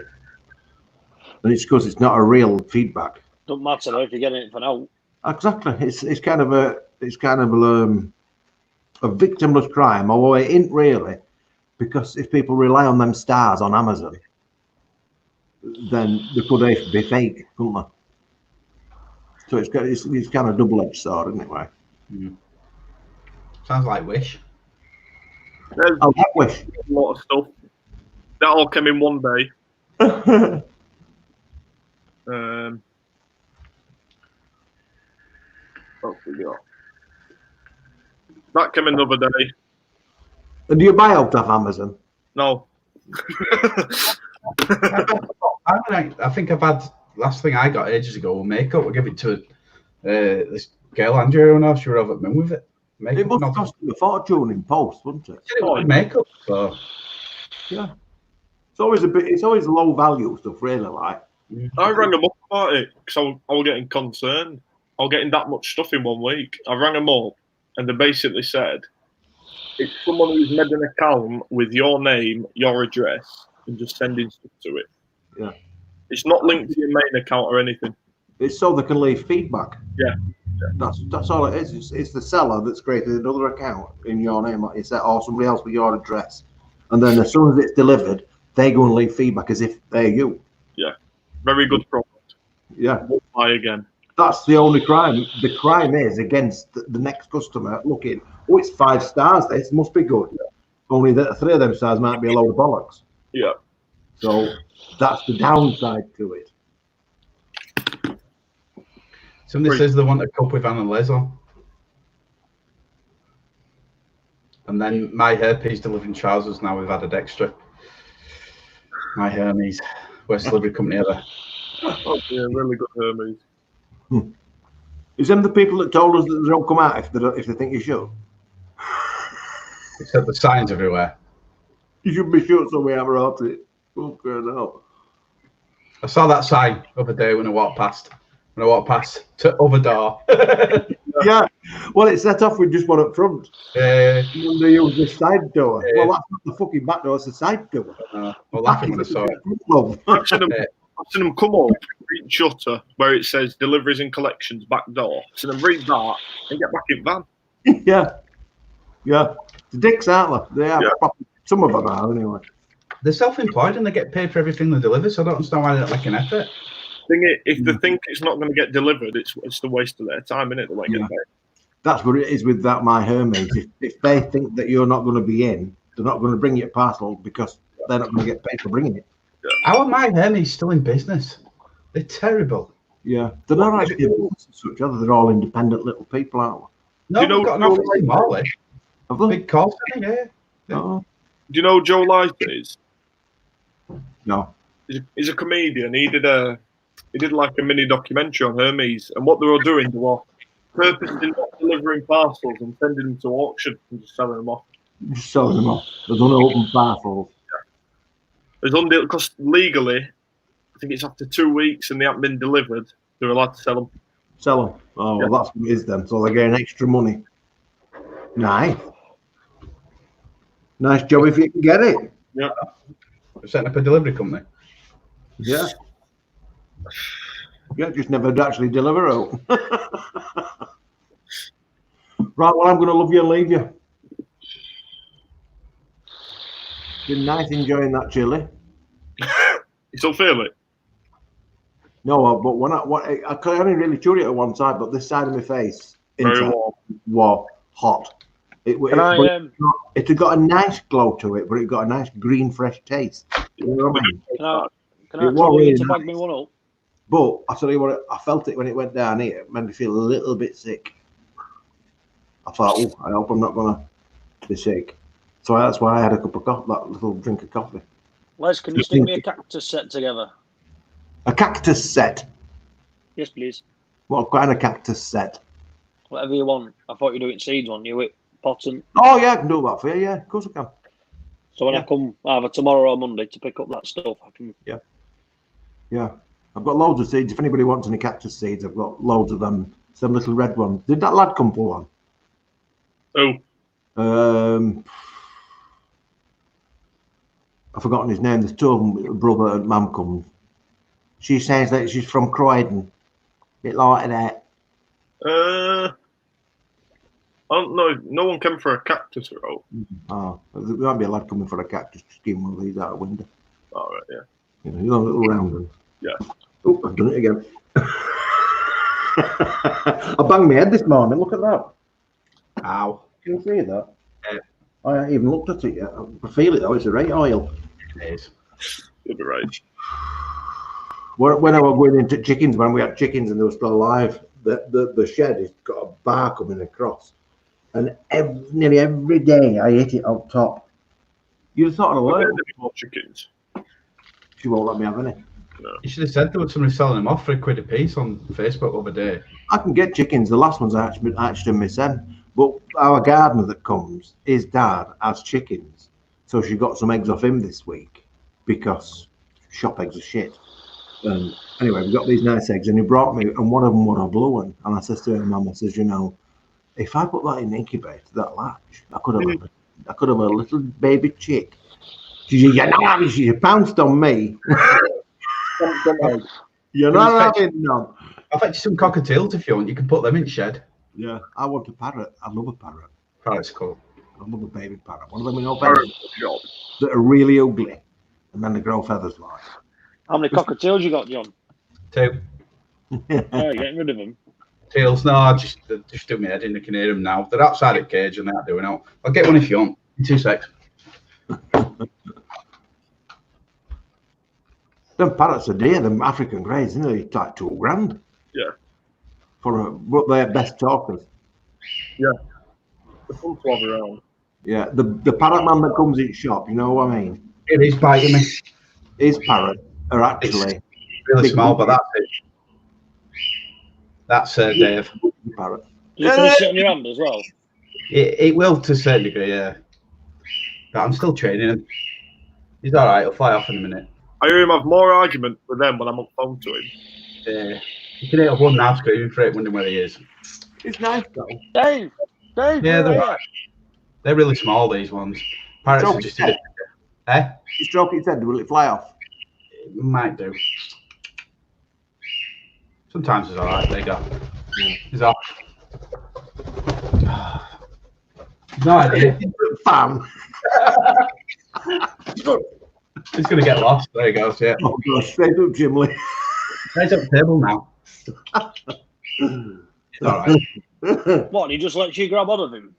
And it's because it's not a real feedback. Don't matter though if you're getting it for now. Exactly. It's kind of a victimless crime, although it ain't really, because if people rely on them stars on Amazon, then they could be fake, couldn't they? So it's kind of double-edged sword, isn't it? Right? Mm. Sounds like Wish. There's Oh, that Wish. a lot of stuff. That all came in one day. What we got? That came in the other day. And do you buy out of Amazon? No. I think I've had last thing I got ages ago was makeup. I gave it to this girl Andrea, and she were over at Moon with it. Makeup, It must cost you a fortune in post, wouldn't it? It was makeup. So Yeah. It's always low value stuff, really. Like I rang them up about it because I was getting concerned. I was getting that much stuff in 1 week. I rang them up and they basically said, it's someone who's made an account with your name, your address, and just sending stuff to it. Yeah. It's not linked to your main account or anything. it's so they can leave feedback. Yeah. That's all it is. It's the seller that's created another account in your name, like you said, or somebody else with your address, and then as soon as it's delivered, they go and leave feedback as if they're you. Yeah. Very good product. Yeah. Won't buy again. That's the only crime. The crime is against the next customer looking, oh, it's 5 stars, this must be good. Yeah. Only that 3 of them stars might be a load of bollocks. Yeah. So that's the downside to it. somebody says they want a cup with Anna Les on. And then my hairpiece delivering trousers now we've added extra. My Hermes. Worst delivery company ever. Oh, yeah, really good Hermes. Is them the people that told us that they don't come out if they think you should? Except the signs everywhere. You should be sure so we have wrote it. Okay, no. I saw that sign the other day when I walked past. To other door. Yeah. Well, it's set off with just one up front. And they use the side door. Well, that's not the fucking back door, it's the side door. Well, laughing when I saw it. I've seen them come up, read shutter where it says deliveries and collections back door. So then read that and get back in van. Yeah. Yeah. The dicks, aren't they? They are. Yeah. Some of them are, anyway. they're self-employed and they get paid for everything they deliver, so I don't understand why they don't make an effort. If they think it's not going to get delivered, it's the waste of their time, isn't it? They won't get paid. That's what it is with that My Hermes. If they think that you're not going to be in, they're not going to bring you a parcel because they're not going to get paid for bringing it. How are My Hermes still in business? They're terrible. Yeah, they're not actually such other. They're all independent little people, aren't No, Do you know we've got an office in Morley. they? Have they? Big call center, yeah. Oh, Do you know who Joe Light is? no. He's a comedian. He did like a mini documentary on Hermes, and what they were doing, they were purposely not delivering parcels and sending them to auction and just selling them off. Just selling them off. There's unopened parcels. Because legally, I think it's after 2 weeks and they haven't been delivered, they're allowed to sell them. Sell them. Oh, well, that's what it is then. So they're getting extra money. Nice. Nice job if you can get it. Yeah. We're setting up a delivery company. Yeah. Yeah, just never actually deliver out. Right, well, I'm going to love you and leave you. Been nice enjoying that chili. You still feel it? No, but I could only really chew it at one side, but this side of my face Very inside warm. was hot. It had got a nice glow to it, but it got a nice green, fresh taste. You know what I mean? Can I It was tell really you to bag nice. me one up? But I tell you what, I felt it when it went down here. It made me feel a little bit sick. I thought, oh, I hope I'm not going to be sick. So that's why I had a cup of coffee, that little drink of coffee. Les, can you stick me a cactus set together? A cactus set. Yes, please. What kind of cactus set? Whatever you want. I thought you were doing seeds, weren't you? With pots. Oh, yeah, I can do that for you. Yeah, of course I can. So when I come either tomorrow or Monday to pick up that stuff, I can. Yeah. I've got loads of seeds. If anybody wants any cactus seeds, I've got loads of them. Some little red ones. Did that lad come for one? Oh. I've forgotten his name. There's two of them, brother and mum come. She says that she's from Croydon. Bit like that. I don't know. No one came for a cactus roll. Oh, there might be a lad coming for a cactus to skin one of these out the window. All right, yeah. You know, a little round one. Yeah. Oh, I've done it again. I banged my head this morning. Look at that. Ow. Can you see that? Yeah. I haven't even looked at it yet. I feel it though. It's a right oil. It is. You'll be right. When I was going into chickens, when we had chickens and they were still alive, the shed has got a bar coming across. And nearly every day I ate it up top. You'd have thought of Are there it. any more chickens? She won't let me have any. You should have said there was somebody selling them off for £1 a piece on Facebook the other day. I can get chickens. The last one's actually my son. But our gardener that comes, his dad has chickens. So she got some eggs off him this week because shop eggs are shit. Anyway, we got these nice eggs and he brought me, and one of them was a blue one. And I says to her, Mum, I says, you know, if I put that in the incubator, that latch, I could have a little baby chick. She said, you're not having, she pounced on me. You're not having none. I'll fetch you some cockatiels if you want. You can put them in shed. Yeah, I want a parrot. I love a parrot. Parrot's cool. I love a baby parrot. One of them with no feathers that are really ugly, and then they grow feathers like. How many cockatiels you got, John? 2. Oh, you're getting rid of them. Tails, no, I just do my head in. I can hear them now. They're outside the cage and they're not doing it. I'll get one if you want. In 2 secs. Them parrots are dear, them African greys, isn't they? It's like $2,000. Yeah. But they're best talkers. Yeah. The fun to have around. Yeah, the parrot man that comes in shop, you know what I mean? It is biting me. His parrot are actually Really small, but that's it. That's Dave. Parrot. Does it finish it on your hand as well? It will to a certain degree, yeah. But I'm still training him. He's all right. He'll fly off in a minute. I hear him have more argument with them when I'm on the phone to him. Yeah. You can hit up one now screaming for it, wondering where he is. It's nice though. Dave! Yeah, they're right. They're really small, these ones. Parrots are just a bit. You stroke its head, will it fly off? It might do. Sometimes it's all right. There you go. He's off. No idea. Fan. He's going to get lost. There he goes, yeah. Oh, gosh, straight up, Jim Lee. He's at the table now. It's all right. What? He just lets you grab on of him?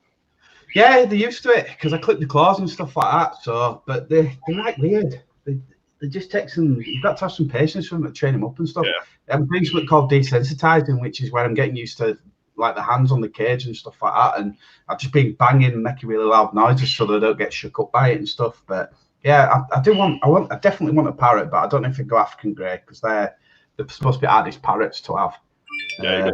Yeah, they're used to it because I clip the claws and stuff like that. So, but they're like weird. They just take some. You've got to have some patience for them to train them up and stuff. Yeah. I'm doing something called desensitizing, which is where I'm getting used to like the hands on the cage and stuff like that. And I've just been banging and making really loud noises so they don't get shook up by it and stuff. But yeah, I definitely want a parrot, but I don't know if I go African grey because they're supposed to be hardest parrots to have. Yeah,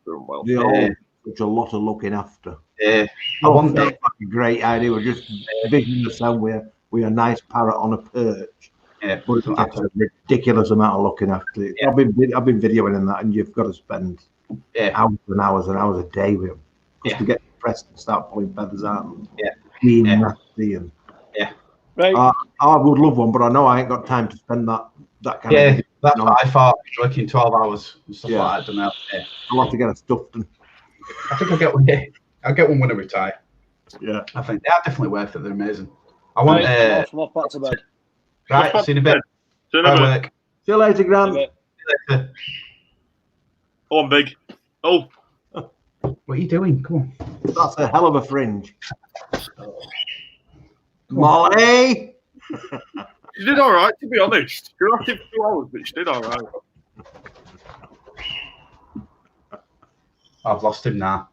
well. They all such a lot of looking after. Yeah, I want that like a great idea. We're just visioning ourselves with a nice parrot on a perch. Yeah, but it's a ridiculous amount of looking after it. Yeah. I've been videoing in that, and you've got to spend hours and hours and hours a day with them just to get pressed and start pulling feathers out. And being nasty and right. I would love one, but I know I ain't got time to spend that kind of. Yeah, that's what I thought. Working 12 hours and stuff like that. Don't know. Yeah. I'll have to get a stuffed one. I think I'll get one. Yeah. I'll get one when I retire. Yeah, I think they are definitely worth it. They're amazing. I want. I'm off back to bed. Right, see you in a bit. See you in a bit. See you later, Grant. See you later. Go on, Big. Oh. What are you doing? Come on. That's a hell of a fringe. Molly! She did all right, to be honest. You're active for 2 hours, but she did all right. I've lost him now.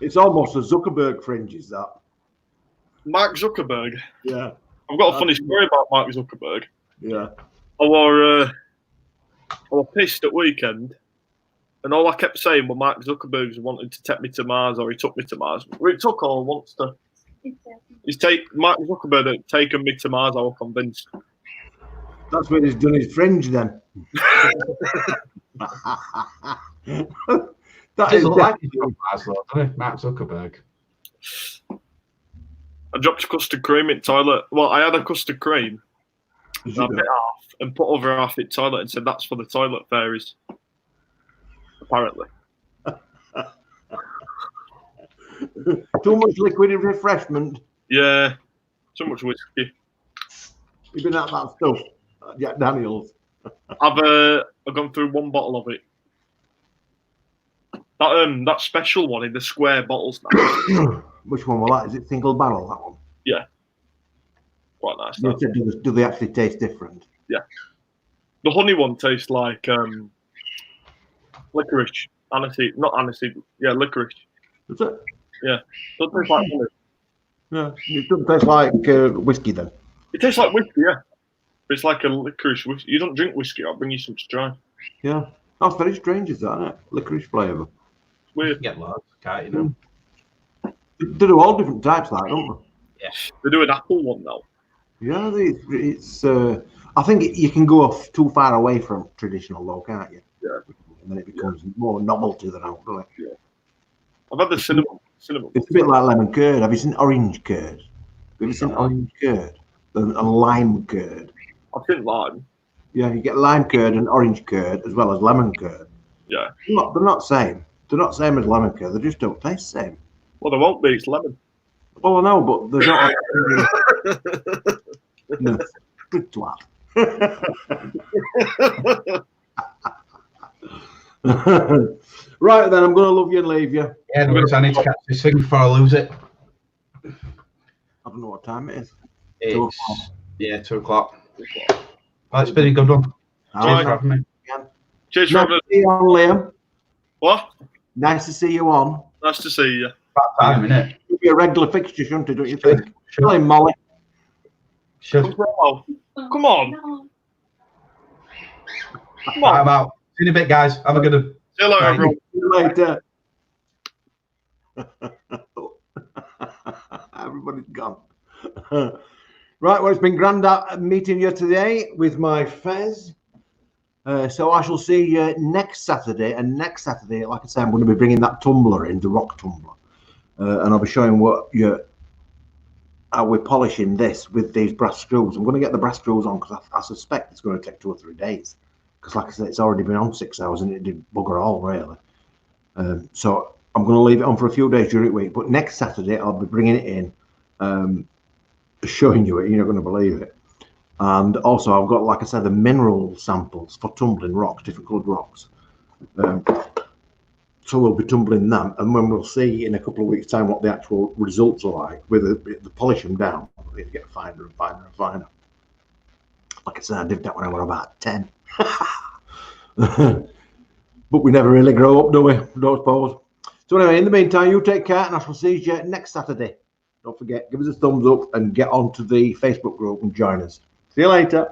It's almost a Zuckerberg fringe, is that? Mark Zuckerberg. Yeah. I've got a funny story about Mark Zuckerberg. Yeah. I were pissed at weekend, and all I kept saying were Mark Zuckerberg's wanted to take me to Mars, or he took me to Mars. Well, it took or wants to. Mark Zuckerberg had taken me to Mars, I was convinced. That's when he's done his fringe then. That is like Mark Zuckerberg. I dropped custard cream in toilet. Well, I had a custard cream. I bit half and put over half in toilet and said that's for the toilet fairies. Apparently. Too much liquid refreshment. Yeah. Too much whiskey. You've been at that stuff, Jack Daniels. I've gone through one bottle of it. That special one in the square bottles now. Which one was that? Is it single barrel, that one? Yeah. Quite nice. Do they actually taste different? Yeah. The honey one tastes like licorice. Aniseed. Not aniseed. Yeah, licorice. Does it? Yeah. Doesn't taste like honey. Yeah. It doesn't taste like whiskey then? It tastes like whiskey, yeah. But it's like a licorice whiskey. You don't drink whiskey, I'll bring you some to try. Yeah. That's very strange, is that, isn't it? Licorice flavour. It's weird. You get loads, can't you know? They do all different types like, don't they? Yeah. They do an apple one now. Yeah, it's. I think you can go off too far away from traditional, though, can't you? Yeah. And then it becomes more novelty than out, doesn't it? Yeah. I've had the cinnamon. It's a bit like lemon curd. Have you seen orange curd? Have you seen orange curd? And lime curd. I've seen lime. Yeah, you get lime curd and orange curd as well as lemon curd. Yeah. They're not same. They're not same as lemon curd. They just don't taste the same. Well, there won't be. It's lemon. Well, I know, but they're not. No, good twat. Right then, I'm going to love you and leave you. Yeah, because I need to catch this thing before I lose it. I don't know what time it is. It's 2 o'clock. Well, it's been a good one. Cheers for having me. Cheers for having me. Nice to see you on, Liam. What? Nice to see you on. Nice to see you. About time, innit? It'll be a regular fixture, shouldn't it, don't you think? Tell him, Molly. Should. Come on. I'm out. See you in a bit, guys. Have a good one. See you later, everyone. See you later. Everybody's gone. Right, well, it's been grand meeting you today with my Fez. So I shall see you next Saturday. And next Saturday, like I say, I'm going to be bringing that tumbler in, the rock tumbler. And I'll be showing how we're polishing this with these brass screws. I'm going to get the brass screws on because I suspect it's going to take 2 or 3 days. Because like I said, it's already been on 6 hours and it did bugger all, really. So I'm going to leave it on for a few days during the week. But next Saturday, I'll be bringing it in, showing you it. You're not going to believe it. And also I've got, like I said, the mineral samples for tumbling rocks, different coloured rocks. So we'll be tumbling them, and when we'll see in a couple of weeks' time what the actual results are like, with the polish them down, they get finer and finer and finer. Like I said, I did that when I was about 10. But we never really grow up, do we? Don't suppose. So anyway, in the meantime, you take care, and I shall see you next Saturday. Don't forget, give us a thumbs up and get onto the Facebook group and join us. See you later.